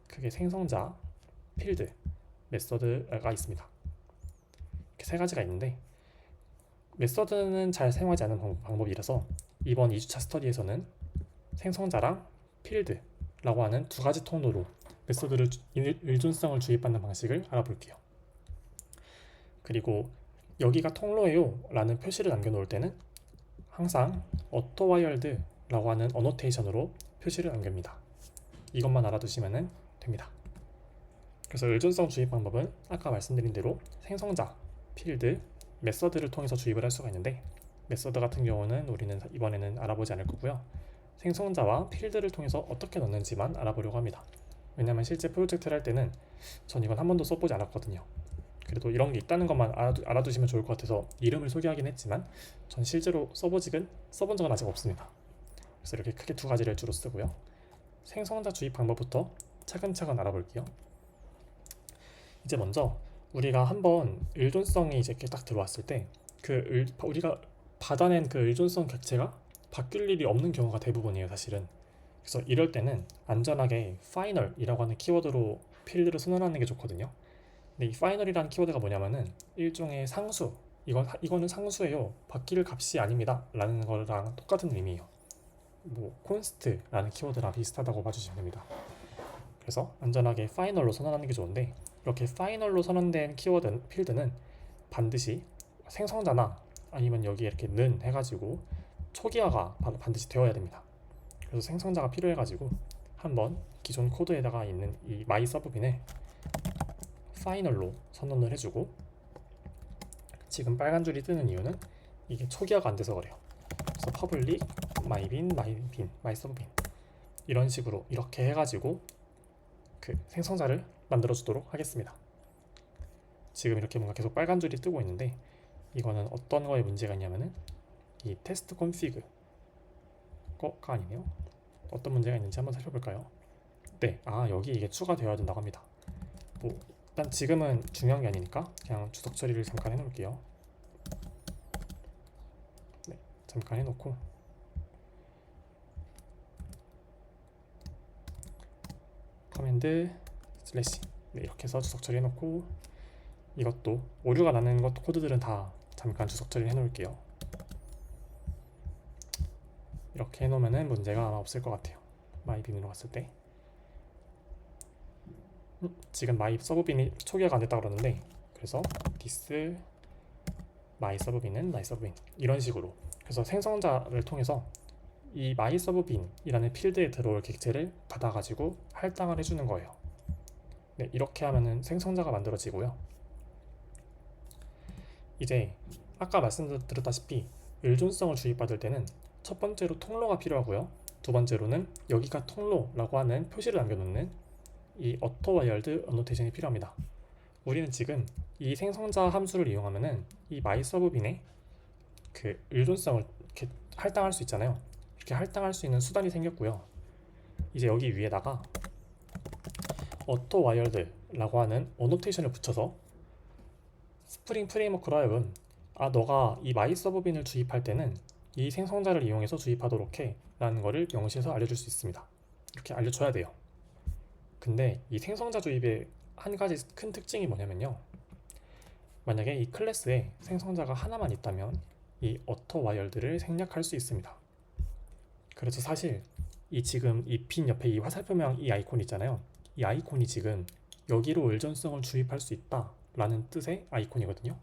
크게 생성자, 필드, 메서드가 있습니다. 이렇게 세 가지가 있는데 메서드는 잘 사용하지 않는 방법이라서 이번 2주차 스터디에서는 생성자랑 필드라고 하는 두 가지 통로로 메서드를 의존성을 주입받는 방식을 알아볼게요. 그리고 여기가 통로예요 라는 표시를 남겨놓을 때는 항상 autowired라고 하는 어노테이션으로 표시를 남깁니다. 이것만 알아두시면 됩니다. 그래서 의존성 주입 방법은 아까 말씀드린 대로 생성자, 필드, 메서드를 통해서 주입을 할 수가 있는데 메서드 같은 경우는 우리는 이번에는 알아보지 않을 거고요. 생성자와 필드를 통해서 어떻게 넣는지만 알아보려고 합니다. 왜냐하면 실제 프로젝트를 할 때는 전 이건 한 번도 써보지 않았거든요. 그래도 이런 게 있다는 것만 알아두시면 좋을 것 같아서 이름을 소개하긴 했지만 전 실제로 써본 적은 아직 없습니다. 그래서 이렇게 크게 두 가지를 주로 쓰고요. 생성자 주입 방법부터 차근차근 알아볼게요. 이제 먼저 우리가 한번 의존성이 이제 이렇게 딱 들어왔을 때 우리가 받아낸 그 의존성 객체가 바뀔 일이 없는 경우가 대부분이에요, 사실은. 그래서 이럴 때는 안전하게 final이라고 하는 키워드로 필드를 선언하는 게 좋거든요. 근데 이 final이라는 키워드가 뭐냐면은 일종의 상수, 이거는 상수예요, 바뀔 값이 아닙니다 라는 거랑 똑같은 의미예요. 뭐 const라는 키워드랑 비슷하다고 봐주시면 됩니다. 그래서 안전하게 final로 선언하는 게 좋은데 이렇게 final로 선언된 필드는 반드시 생성자나 아니면 여기에 이렇게 는 해가지고 초기화가 반드시 되어야 됩니다. 그래서 생성자가 필요해가지고 한번 기존 코드에다가 있는 이 myServBin을 final로 선언을 해주고 지금 빨간 줄이 뜨는 이유는 이게 초기화가 안 돼서 그래요. 그래서 public myBin, myServBin 이런 식으로 이렇게 해가지고 그 생성자를 만들어 주도록 하겠습니다. 지금 이렇게 뭔가 계속 빨간 줄이 뜨고 있는데 이거는 어떤 거에 문제가 있냐면은 이 테스트 config 거가 아니네요. 어떤 문제가 있는지 한번 살펴볼까요? 네, 여기 이게 추가되어야 된다고 합니다. 뭐 일단 지금은 중요한 게 아니니까 그냥 주석 처리를 잠깐 해놓을게요. 네, 잠깐 해놓고 커맨드 슬래시. 네, 이렇게 해서 주석 처리해놓고 이것도 오류가 나는 것 코드들은 다 잠깐 주석 처리해 놓을게요. 이렇게 해놓으면 문제가 아마 없을 것 같아요. 마이빈으로 갔을 때 지금 마이 서브빈이 초기화가 안 됐다 그러는데, 그래서 this 마이 서브빈은 마이 서브빈 이런 식으로, 그래서 생성자를 통해서 이 마이 서브빈이라는 필드에 들어올 객체를 받아가지고 할당을 해주는 거예요. 네, 이렇게 하면은 생성자가 만들어지고요. 이제 아까 말씀드렸다시피 의존성을 주입받을 때는 첫 번째로 통로가 필요하고요. 두 번째로는 여기가 통로라고 하는 표시를 남겨놓는 이 auto-wired annotation이 필요합니다. 우리는 지금 이 생성자 함수를 이용하면은 이 mySub빈의 그 의존성을 이렇게 할당할 수 있잖아요. 이렇게 할당할 수 있는 수단이 생겼고요. 이제 여기 위에다가 auto-wired라고 하는 annotation을 붙여서 스프링 프레임워크로 하여금 너가 이 mySub빈을 주입할 때는 이 생성자를 이용해서 주입하도록 해 라는 거를 명시해서 알려줄 수 있습니다. 이렇게 알려줘야 돼요. 근데 이 생성자 주입의 한 가지 큰 특징이 뭐냐면요, 만약에 이 클래스에 생성자가 하나만 있다면 이 auto-wired를 생략할 수 있습니다. 그래서 사실 이 지금 이 빈 옆에 이 화살표 모양 이 아이콘 있잖아요. 이 아이콘이 지금 여기로 의존성을 주입할 수 있다 라는 뜻의 아이콘이거든요.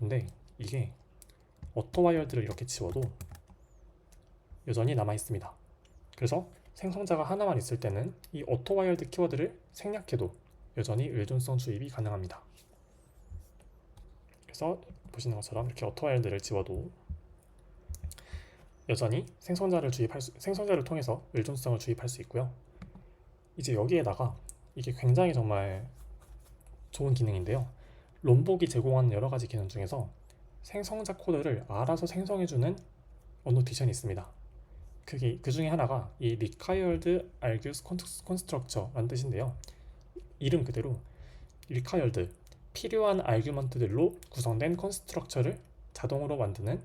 근데 이게 auto-wired를 이렇게 지워도 여전히 남아 있습니다. 그래서 생성자가 하나만 있을 때는 이 auto-wired 키워드를 생략해도 여전히 의존성 주입이 가능합니다. 그래서 보시는 것처럼 이렇게 auto-wired를 지워도 여전히 생성자를 통해서 의존성을 주입할 수 있고요. 이제 여기에다가 이게 굉장히 정말 좋은 기능인데요. 롬복이 제공하는 여러 가지 기능 중에서 생성자 코드를 알아서 생성해주는 어노테이션이 있습니다. 그 중에 하나가 이 required argues constructor라는 뜻인데요. 이름 그대로 required, 필요한 아규먼트들로 구성된 컨스트럭처를 자동으로 만드는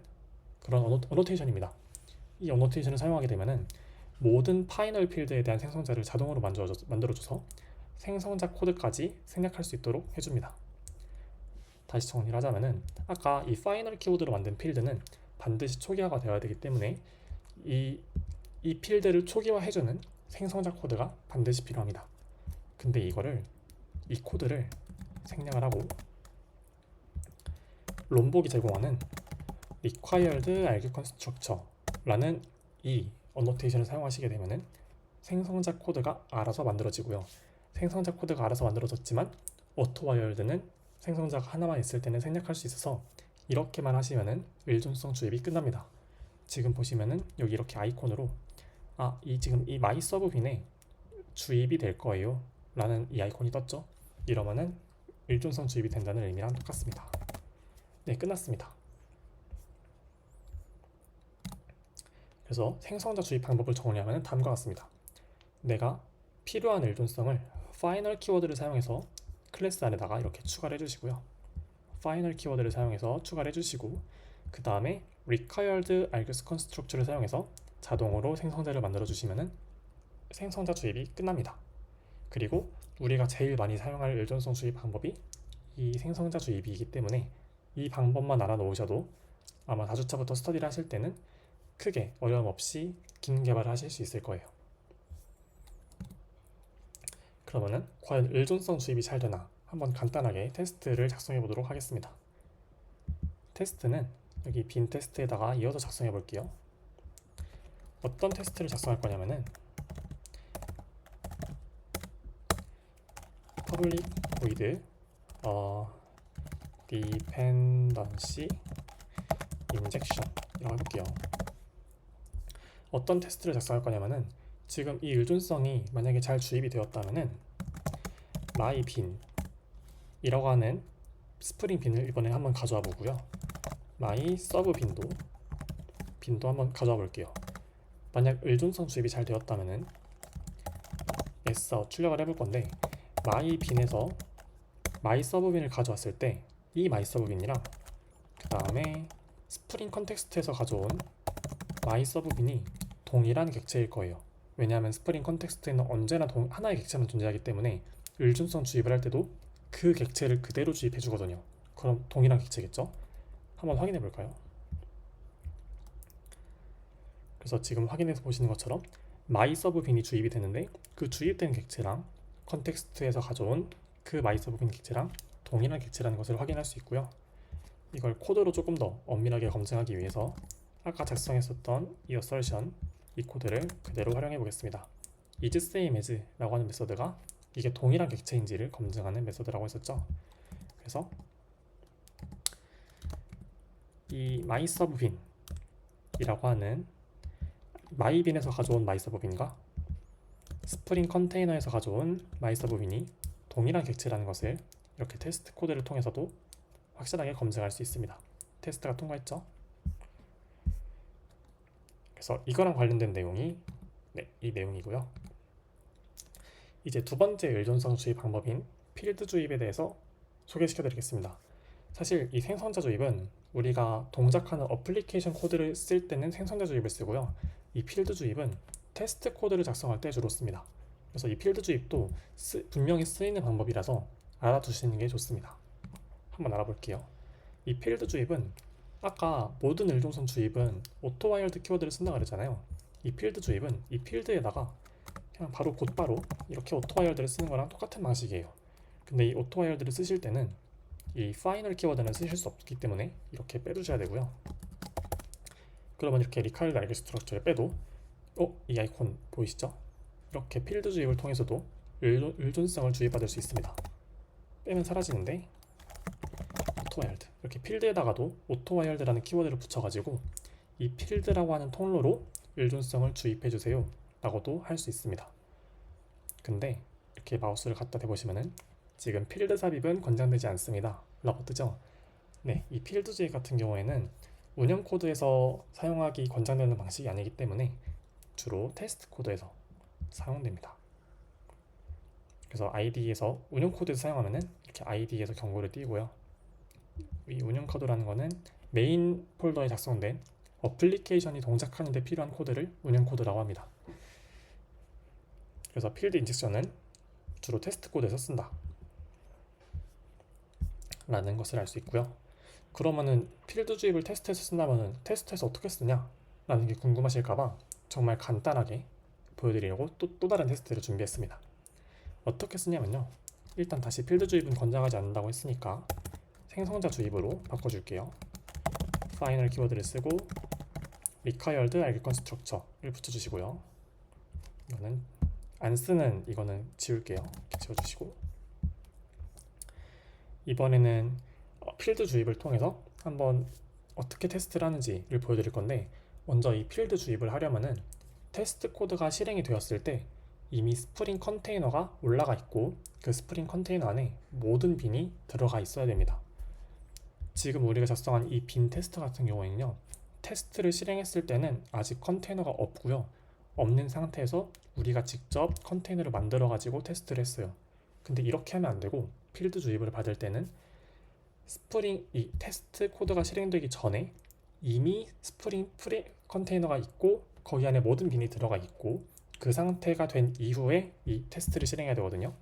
그런 어노테이션입니다. 이 어노테이션을 사용하게 되면은 모든 파이널 필드에 대한 생성자를 자동으로 만들어줘서 생성자 코드까지 생략할 수 있도록 해줍니다. 다시 정리를 하자면은 아까 이 파이널 키워드로 만든 필드는 반드시 초기화가 되어야 되기 때문에 이 필드를 초기화해주는 생성자 코드가 반드시 필요합니다. 근데 이 코드를 생략을 하고 롬복이 제공하는 required argue constructor라는 이 어노테이션을 사용하시게 되면은 생성자 코드가 알아서 만들어지고요. 생성자 코드가 알아서 만들어졌지만 auto-wired는 생성자가 하나만 있을 때는 생략할 수 있어서 이렇게만 하시면은 의존성 주입이 끝납니다. 지금 보시면은 여기 이렇게 아이콘으로 지금 이 mySub빈에 주입이 될 거예요 라는 이 아이콘이 떴죠. 이러면은 의존성 주입이 된다는 의미랑 똑같습니다. 네, 끝났습니다. 그래서 생성자 주입 방법을 정리하면 다음과 같습니다. 내가 필요한 의존성을 final 키워드를 사용해서 클래스 안에다가 이렇게 추가를 해주시고요. final 키워드를 사용해서 추가를 해주시고, 그 다음에 required argues constructor를 사용해서 자동으로 생성자를 만들어 주시면은 생성자 주입이 끝납니다. 그리고 우리가 제일 많이 사용할 의존성 주입 방법이 이 생성자 주입이기 때문에 이 방법만 알아놓으셔도 아마 4주차부터 스터디를 하실 때는 크게 어려움 없이 기능 개발을 하실 수 있을 거예요. 그러면은 과연 의존성 주입이 잘 되나 한번 간단하게 테스트를 작성해 보도록 하겠습니다. 테스트는 여기 빈 테스트에다가 이어서 작성해 볼게요. 어떤 테스트를 작성할 거냐면은 public void dependency injection 이라고 해볼게요. 어떤 테스트를 작성할 거냐면은 지금 이 의존성이 만약에 잘 주입이 되었다면은 myBin 이라고 하는 스프링 빈을 이번에 한번 가져와 보고요. mySub빈도 한번 가져와 볼게요. 만약 의존성 주입이 잘 되었다면은 출력을 해볼 건데, myBin에서 mySub빈을 가져왔을 때 이 mySub빈이랑 그 다음에 스프링 컨텍스트에서 가져온 mySub빈이 동일한 객체일 거예요. 왜냐하면 스프링 컨텍스트에는 언제나 하나의 객체만 존재하기 때문에 의존성 주입을 할 때도 그 객체를 그대로 주입해 주거든요. 그럼 동일한 객체겠죠? 한번 확인해 볼까요? 그래서 지금 확인해서 보시는 것처럼 마이 서브빈이 주입이 되는데 그 주입된 객체랑 컨텍스트에서 가져온 그 마이 서브빈 객체랑 동일한 객체라는 것을 확인할 수 있고요. 이걸 코드로 조금 더 엄밀하게 검증하기 위해서 아까 작성했었던 이 assertion, 이 코드를 그대로 활용해 보겠습니다. is same as 라고 하는 메서드가 이게 동일한 객체인지를 검증하는 메서드라고 했었죠. 그래서 이 mySubBin 이라고 하는 my빈에서 가져온 mySubBin과 스프링 컨테이너에서 가져온 mySubBin이 동일한 객체라는 것을 이렇게 테스트 코드를 통해서도 확실하게 검증할 수 있습니다. 테스트가 통과했죠? 그래서 이거랑 관련된 내용이 이 내용이고요. 이제 두 번째 의존성 주입 방법인 필드 주입에 대해서 소개시켜 드리겠습니다. 사실 이 생성자 주입은 우리가 동작하는 어플리케이션 코드를 쓸 때는 생성자 주입을 쓰고요. 이 필드 주입은 테스트 코드를 작성할 때 주로 씁니다. 그래서 이 필드 주입도 분명히 쓰이는 방법이라서 알아두시는 게 좋습니다. 한번 알아볼게요. 이 필드 주입은 아까 모든 의존성 주입은 오토와이어드 키워드를 쓴다고 그랬잖아요. 이 필드 주입은 이 필드에다가 그냥 바로 곧바로 이렇게 오토와이어드를 쓰는 거랑 똑같은 방식이에요. 근데 이 오토와이어드를 쓰실 때는 이 파이널 키워드는 쓰실 수 없기 때문에 이렇게 빼주셔야 되고요. 그러면 이렇게 리카일드 알게 스트럭처를 빼도 이 아이콘 보이시죠? 이렇게 필드 주입을 통해서도 의존성을 주입받을 수 있습니다. 빼면 사라지는데 오토와이어드 이렇게 필드에다가도 오토와이어드라는 키워드를 붙여가지고 이 필드라고 하는 통로로 의존성을 주입해주세요 라고도 할 수 있습니다. 근데 이렇게 마우스를 갖다 대보시면은 지금 필드 삽입은 권장되지 않습니다 라고 뜨죠. 네, 이 필드 주입 같은 경우에는 운영 코드에서 사용하기 권장되는 방식이 아니기 때문에 주로 테스트 코드에서 사용됩니다. 그래서 IDE에서 운영 코드에서 사용하면은 이렇게 IDE에서 경고를 띄고요. 이 운영 코드라는 거는 메인 폴더에 작성된 어플리케이션이 동작하는 데 필요한 코드를 운영 코드라고 합니다. 그래서 필드 인젝션은 주로 테스트 코드에서 쓴다 라는 것을 알 수 있고요. 그러면은 필드 주입을 테스트에서 쓴다면은 테스트에서 어떻게 쓰냐 라는 게 궁금하실까봐 정말 간단하게 보여드리려고 또 다른 테스트를 준비했습니다. 어떻게 쓰냐면요, 일단 다시 필드 주입은 권장하지 않는다고 했으니까 생성자 주입으로 바꿔줄게요. 파이널 키워드를 쓰고 required arg constructor를 붙여주시고요. 이거는 안 쓰는 이거는 지울게요. 이렇게 지워주시고, 이번에는 필드 주입을 통해서 한번 어떻게 테스트를 하는지를 보여드릴 건데, 먼저 이 필드 주입을 하려면은 테스트 코드가 실행이 되었을 때 이미 스프링 컨테이너가 올라가 있고 그 스프링 컨테이너 안에 모든 빈이 들어가 있어야 됩니다. 지금 우리가 작성한 이 빈 테스트 같은 경우에는요, 테스트를 실행했을 때는 아직 컨테이너가 없고요. 없는 상태에서 우리가 직접 컨테이너를 만들어 가지고 테스트를 했어요. 근데 이렇게 하면 안 되고, 필드 주입을 받을 때는 스프링 이 테스트 코드가 실행되기 전에 이미 스프링 컨테이너가 있고 거기 안에 모든 빈이 들어가 있고 그 상태가 된 이후에 이 테스트를 실행해야 되거든요.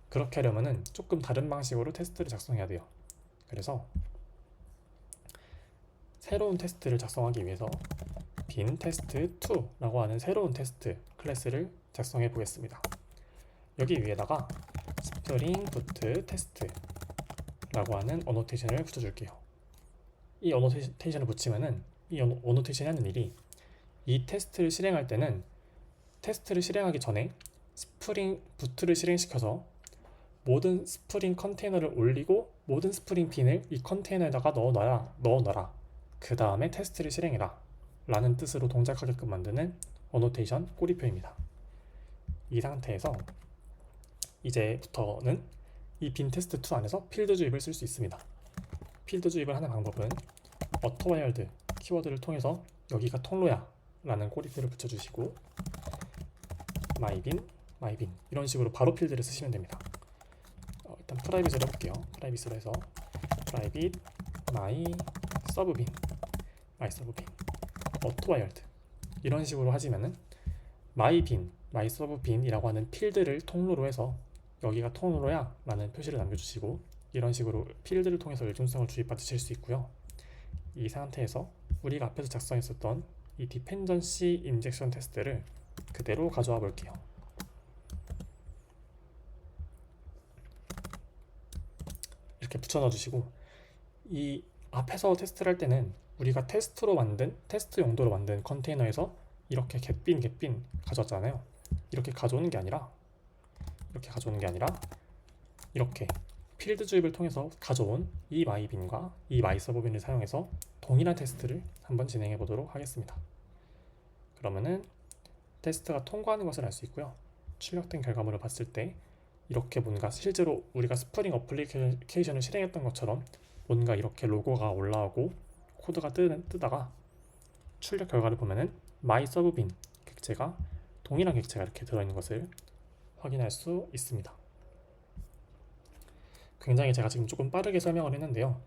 그렇게 하려면은 조금 다른 방식으로 테스트를 작성해야 돼요. 그래서 새로운 테스트를 작성하기 위해서 빈 테스트 2라고 하는 새로운 테스트 클래스를 작성해 보겠습니다. 여기 위에다가 스프링 부트 테스트 라고 하는 어노테이션을 붙여줄게요. 이 어노테이션을 붙이면은 이 어노테이션이 하는 일이, 이 테스트를 실행할 때는 테스트를 실행하기 전에 스프링 부트를 실행시켜서 모든 스프링 컨테이너를 올리고 모든 스프링 빈을 이 컨테이너에다가 넣어놔라. 그 다음에 테스트를 실행해라 라는 뜻으로 동작하게끔 만드는 어노테이션 꼬리표입니다. 이 상태에서 이제부터는 이 빈 테스트 2 안에서 필드 주입을 쓸 수 있습니다. 필드 주입을 하는 방법은 auto-wired 키워드를 통해서 여기가 통로야 라는 꼬리표를 붙여주시고 myBin 이런 식으로 바로 필드를 쓰시면 됩니다. 일단 프라이빗으로 해볼게요. 프라이빗으로 해서 private mySubBin auto-wired 이런 식으로 하시면은 myBin, mySubBin 이라고 하는 필드를 통로로 해서 여기가 톤으로야 라는 표시를 남겨주시고, 이런 식으로 필드를 통해서 일중성을 주입받으실 수 있고요. 이 상태에서 우리가 앞에서 작성했었던 이 디펜던시 인젝션 테스트를 그대로 가져와 볼게요. 이렇게 붙여 넣어주시고, 이 앞에서 테스트를 할 때는 우리가 테스트 용도로 만든 컨테이너에서 이렇게 갯빈 가져왔잖아요. 이렇게 가져오는 게 아니라 이렇게 필드 주입을 통해서 가져온 이 마이빈과 이 마이서브빈을 사용해서 동일한 테스트를 한번 진행해 보도록 하겠습니다. 그러면은 테스트가 통과하는 것을 알 수 있고요. 출력된 결과물을 봤을 때 이렇게 뭔가 실제로 우리가 스프링 어플리케이션을 실행했던 것처럼 뭔가 이렇게 로고가 올라오고 코드가 뜨다가 출력 결과를 보면은 마이서브빈 객체가 동일한 객체가 이렇게 들어있는 것을 확인할 수 있습니다. 굉장히 제가 지금 조금 빠르게 설명을 했는데요.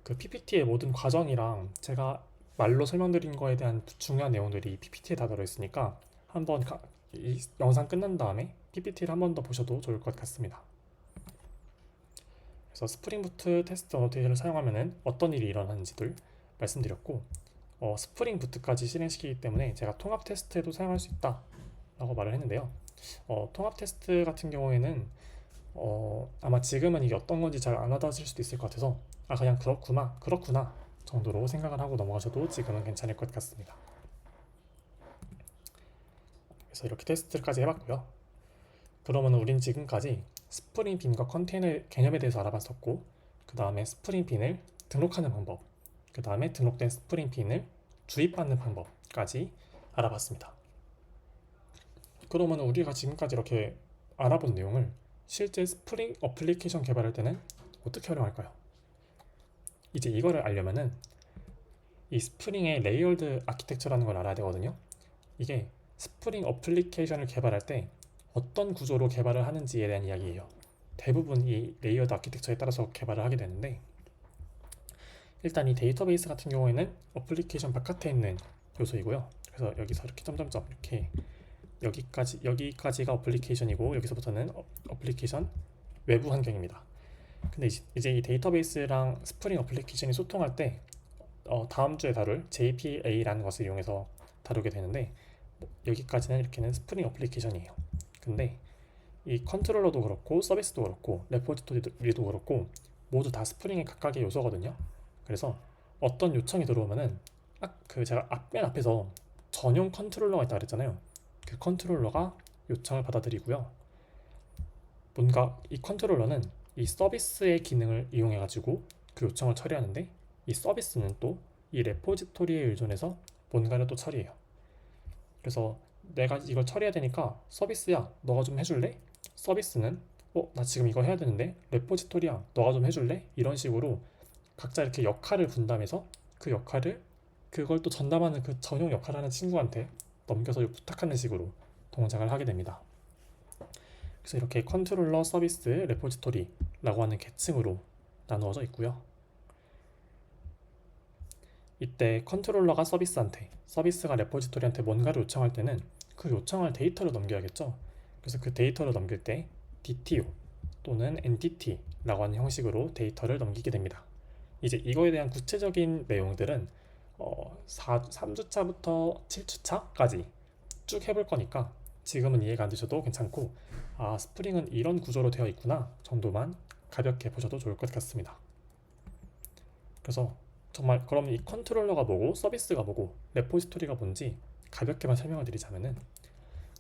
그 PPT의 모든 과정이랑 제가 말로 설명드린 거에 대한 중요한 내용들이 PPT에 다 들어있으니까 한번 이 영상 끝난 다음에 PPT를 한 번 더 보셔도 좋을 것 같습니다. 그래서 스프링 부트 테스트 어노테이션을 사용하면 어떤 일이 일어나는지를 말씀드렸고, 스프링 부트까지 실행시키기 때문에 제가 통합 테스트에도 사용할 수 있다 라고 말을 했는데요. 통합 테스트 같은 경우에는 아마 지금은 이게 어떤 건지 잘 안 와닿으실 수도 있을 것 같아서 그냥 그렇구나 정도로 생각을 하고 넘어가셔도 지금은 괜찮을 것 같습니다. 그래서 이렇게 테스트까지 해봤고요. 그러면 우린 지금까지 스프링 빈과 컨테이너 개념에 대해서 알아봤었고, 그 다음에 스프링 빈을 등록하는 방법, 그 다음에 등록된 스프링 빈을 주입받는 방법까지 알아봤습니다. 그러면 우리가 지금까지 이렇게 알아본 내용을 실제 스프링 어플리케이션 개발할 때는 어떻게 활용할까요? 이제 이거를 알려면은 이 스프링의 레이어드 아키텍처라는 걸 알아야 되거든요. 이게 스프링 어플리케이션을 개발할 때 어떤 구조로 개발을 하는지에 대한 이야기예요. 대부분 이 레이어드 아키텍처에 따라서 개발을 하게 되는데, 일단 이 데이터베이스 같은 경우에는 어플리케이션 바깥에 있는 요소이고요. 그래서 여기서 이렇게 점점점 이렇게 여기까지가 어플리케이션이고, 여기서부터는 어플리케이션 외부 환경입니다. 근데 이제 이 데이터베이스랑 스프링 어플리케이션이 소통할 때 다음 주에 다룰 JPA라는 것을 이용해서 다루게 되는데, 여기까지는 이렇게는 스프링 어플리케이션이에요. 근데 이 컨트롤러도 그렇고 서비스도 그렇고 레포지토리도 그렇고 모두 다 스프링의 각각의 요소거든요. 그래서 어떤 요청이 들어오면은 제가 맨 앞에서 전용 컨트롤러가 있다고 그랬잖아요. 그 컨트롤러가 요청을 받아들이고요. 뭔가 이 컨트롤러는 이 서비스의 기능을 이용해 가지고 그 요청을 처리하는데, 이 서비스는 또 이 레포지토리에 의존해서 뭔가를 또 처리해요. 그래서 내가 이걸 처리해야 되니까 서비스야 너가 좀 해줄래? 서비스는 나 지금 이거 해야 되는데 레포지토리야 너가 좀 해줄래? 이런 식으로 각자 이렇게 역할을 분담해서 그걸 또 전담하는 그 전용 역할을 하는 친구한테 넘겨서 부탁하는 식으로 동작을 하게 됩니다. 그래서 이렇게 컨트롤러, 서비스, 레포지토리라고 하는 계층으로 나누어져 있고요. 이때 컨트롤러가 서비스가 레포지토리한테 뭔가를 요청할 때는 그 요청할 데이터를 넘겨야겠죠. 그래서 그 데이터를 넘길 때 DTO 또는 entity라고 하는 형식으로 데이터를 넘기게 됩니다. 이제 이거에 대한 구체적인 내용들은 3주차부터 7주차까지 쭉 해볼 거니까 지금은 이해가 안 되셔도 괜찮고, 스프링은 이런 구조로 되어 있구나 정도만 가볍게 보셔도 좋을 것 같습니다. 그래서 정말 그럼 이 컨트롤러가 뭐고 서비스가 뭐고 레포지토리가 뭔지 가볍게만 설명을 드리자면은,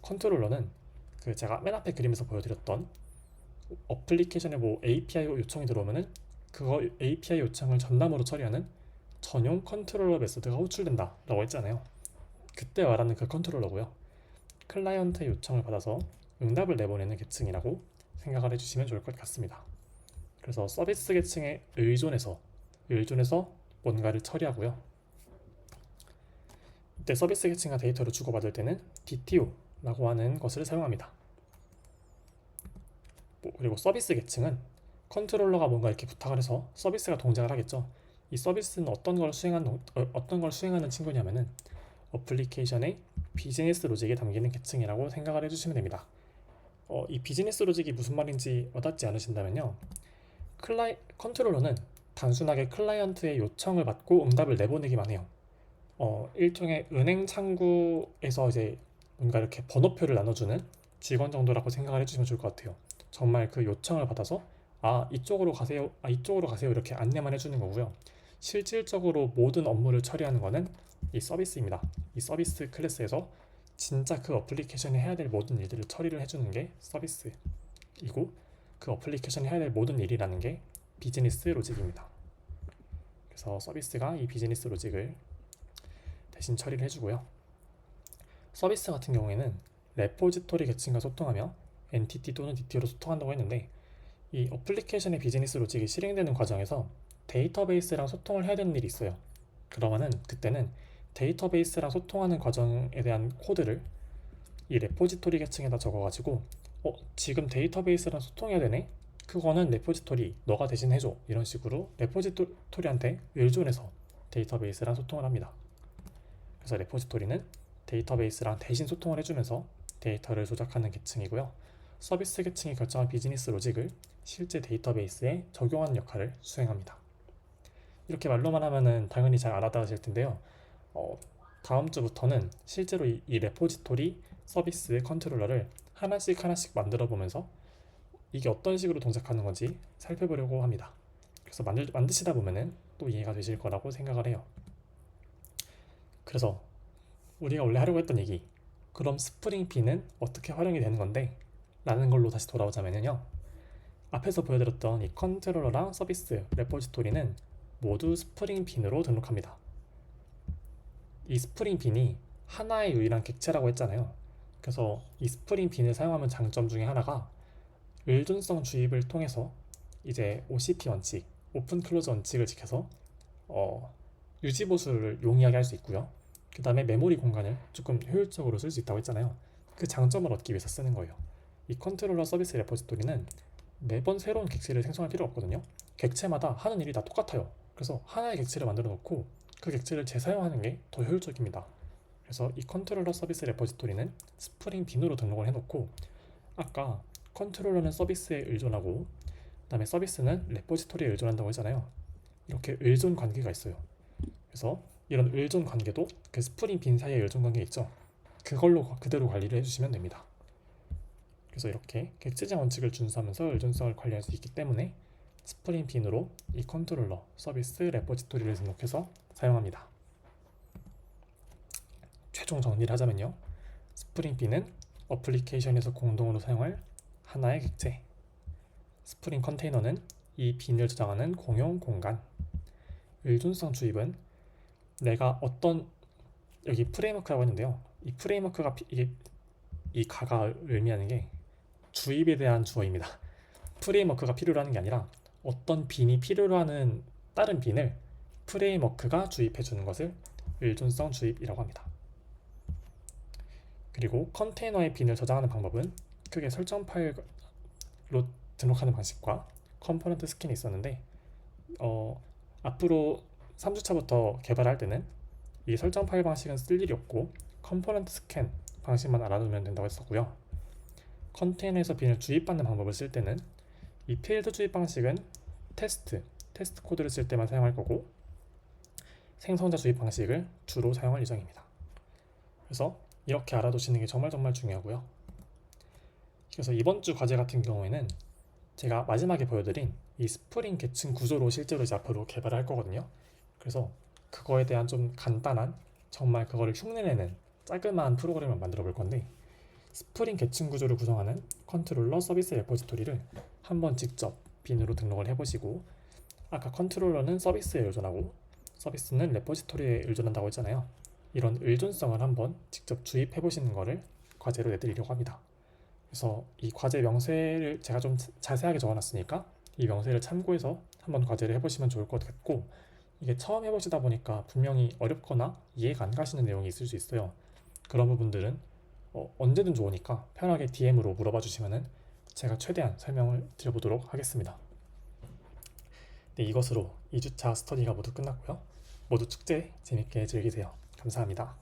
컨트롤러는 제가 맨 앞에 그림에서 보여드렸던 어플리케이션에 API 요청이 들어오면은 그거 API 요청을 전담으로 처리하는 전용 컨트롤러 메소드가 호출된다 라고 했잖아요. 그때 말하는 그 컨트롤러고요. 클라이언트의 요청을 받아서 응답을 내보내는 계층이라고 생각을 해주시면 좋을 것 같습니다. 그래서 서비스 계층에 의존해서 뭔가를 처리하고요. 이때 서비스 계층과 데이터를 주고받을 때는 DTO라고 하는 것을 사용합니다. 그리고 서비스 계층은 컨트롤러가 뭔가 이렇게 부탁을 해서 서비스가 동작을 하겠죠. 이 서비스는 어떤 걸 수행하는 친구냐면은 어플리케이션의 비즈니스 로직에 담기는 계층이라고 생각을 해주시면 됩니다. 이 비즈니스 로직이 무슨 말인지 와닿지 않으신다면요. 컨트롤러는 단순하게 클라이언트의 요청을 받고 응답을 내보내기만 해요. 일종의 은행 창구에서 이제 뭔가 이렇게 번호표를 나눠주는 직원 정도라고 생각을 해주시면 좋을 것 같아요. 정말 그 요청을 받아서 이쪽으로 가세요, 이쪽으로 가세요 이렇게 안내만 해주는 거고요. 실질적으로 모든 업무를 처리하는 거는 이 서비스입니다. 이 서비스 클래스에서 진짜 그 어플리케이션이 해야 될 모든 일들을 처리를 해주는 게 서비스이고, 그 어플리케이션이 해야 될 모든 일이라는 게 비즈니스 로직입니다. 그래서 서비스가 이 비즈니스 로직을 대신 처리를 해주고요. 서비스 같은 경우에는 레포지토리 계층과 소통하며 엔티티 또는 DT로 소통한다고 했는데, 이 어플리케이션의 비즈니스 로직이 실행되는 과정에서 데이터베이스랑 소통을 해야 되는 일이 있어요. 그러면은 그때는 데이터베이스랑 소통하는 과정에 대한 코드를 이 레포지토리 계층에다 적어가지고 지금 데이터베이스랑 소통해야 되네? 그거는 레포지토리 너가 대신 해줘, 이런 식으로 레포지토리한테 의존해서 데이터베이스랑 소통을 합니다. 그래서 레포지토리는 데이터베이스랑 대신 소통을 해주면서 데이터를 조작하는 계층이고요. 서비스 계층이 결정한 비즈니스 로직을 실제 데이터베이스에 적용하는 역할을 수행합니다. 이렇게 말로만 하면은 당연히 잘 알아들으실 텐데요. 다음 주부터는 실제로 이 레포지토리 서비스 컨트롤러를 하나씩 만들어 보면서 이게 어떤 식으로 동작하는 건지 살펴보려고 합니다. 그래서 만드시다 보면은 또 이해가 되실 거라고 생각을 해요. 그래서 우리가 원래 하려고 했던 얘기, 그럼 스프링 B는 어떻게 활용이 되는 건데? 라는 걸로 다시 돌아오자면요. 앞에서 보여드렸던 이 컨트롤러랑 서비스, 레포지토리는 모두 스프링 빈으로 등록합니다. 이 스프링 빈이 하나의 유일한 객체라고 했잖아요. 그래서 이 스프링 빈을 사용하면 장점 중에 하나가 의존성 주입을 통해서 이제 OCP 원칙, 오픈 클로즈 원칙을 지켜서 유지 보수를 용이하게 할 수 있고요. 그 다음에 메모리 공간을 조금 효율적으로 쓸 수 있다고 했잖아요. 그 장점을 얻기 위해서 쓰는 거예요. 이 컨트롤러 서비스 레포지토리는 매번 새로운 객체를 생성할 필요 없거든요. 객체마다 하는 일이 다 똑같아요. 그래서 하나의 객체를 만들어 놓고 그 객체를 재사용하는 게 더 효율적입니다. 그래서 이 컨트롤러 서비스 레포지토리는 스프링 빈으로 등록을 해놓고, 아까 컨트롤러는 서비스에 의존하고 그 다음에 서비스는 레포지토리에 의존한다고 했잖아요. 이렇게 의존 관계가 있어요. 그래서 이런 의존 관계도 그 스프링 빈 사이에 의존 관계 있죠. 그걸로 그대로 관리를 해주시면 됩니다. 그래서 이렇게 객체적 원칙을 준수하면서 의존성을 관리할 수 있기 때문에 스프링 빈으로 이 컨트롤러 서비스 레포지토리를 등록해서 사용합니다. 최종 정리를 하자면요. 스프링 빈은 어플리케이션에서 공동으로 사용할 하나의 객체, 스프링 컨테이너는 이 빈을 저장하는 공용 공간, 의존성 주입은 내가 여기 프레임워크라고 했는데요. 이 프레임워크가 이 가가 의미하는 게 주입에 대한 주어입니다. 프레임워크가 필요로 하는 게 아니라 어떤 빈이 필요로 하는 다른 빈을 프레임워크가 주입해 주는 것을 의존성 주입이라고 합니다. 그리고 컨테이너의 빈을 저장하는 방법은 크게 설정 파일로 등록하는 방식과 컴포넌트 스캔이 있었는데, 앞으로 3주차부터 개발할 때는 이 설정 파일 방식은 쓸 일이 없고 컴포넌트 스캔 방식만 알아두면 된다고 했었고요. 컨테이너에서 빈을 주입받는 방법을 쓸 때는 이 필드 주입 방식은 테스트 코드를 쓸 때만 사용할 거고, 생성자 주입 방식을 주로 사용할 예정입니다. 그래서 이렇게 알아두시는 게 정말 중요하고요. 그래서 이번 주 과제 같은 경우에는 제가 마지막에 보여드린 이 스프링 계층 구조로 실제로 이제 앞으로 개발을 할 거거든요. 그래서 그거에 대한 좀 간단한, 정말 그거를 흉내내는 자그마한 프로그램을 만들어 볼 건데, 스프링 계층 구조를 구성하는 컨트롤러 서비스 레포지토리를 한번 직접 빈으로 등록을 해보시고, 아까 컨트롤러는 서비스에 의존하고 서비스는 레포지토리에 의존한다고 했잖아요. 이런 의존성을 한번 직접 주입해 보시는 거를 과제로 내드리려고 합니다. 그래서 이 과제 명세를 제가 좀 자세하게 적어놨으니까 이 명세를 참고해서 한번 과제를 해보시면 좋을 것 같고, 이게 처음 해보시다 보니까 분명히 어렵거나 이해가 안 가시는 내용이 있을 수 있어요. 그런 부분들은 언제든 좋으니까 편하게 DM으로 물어봐 주시면은 제가 최대한 설명을 드려보도록 하겠습니다. 네, 이것으로 2주차 스터디가 모두 끝났고요. 모두 축제 재밌게 즐기세요. 감사합니다.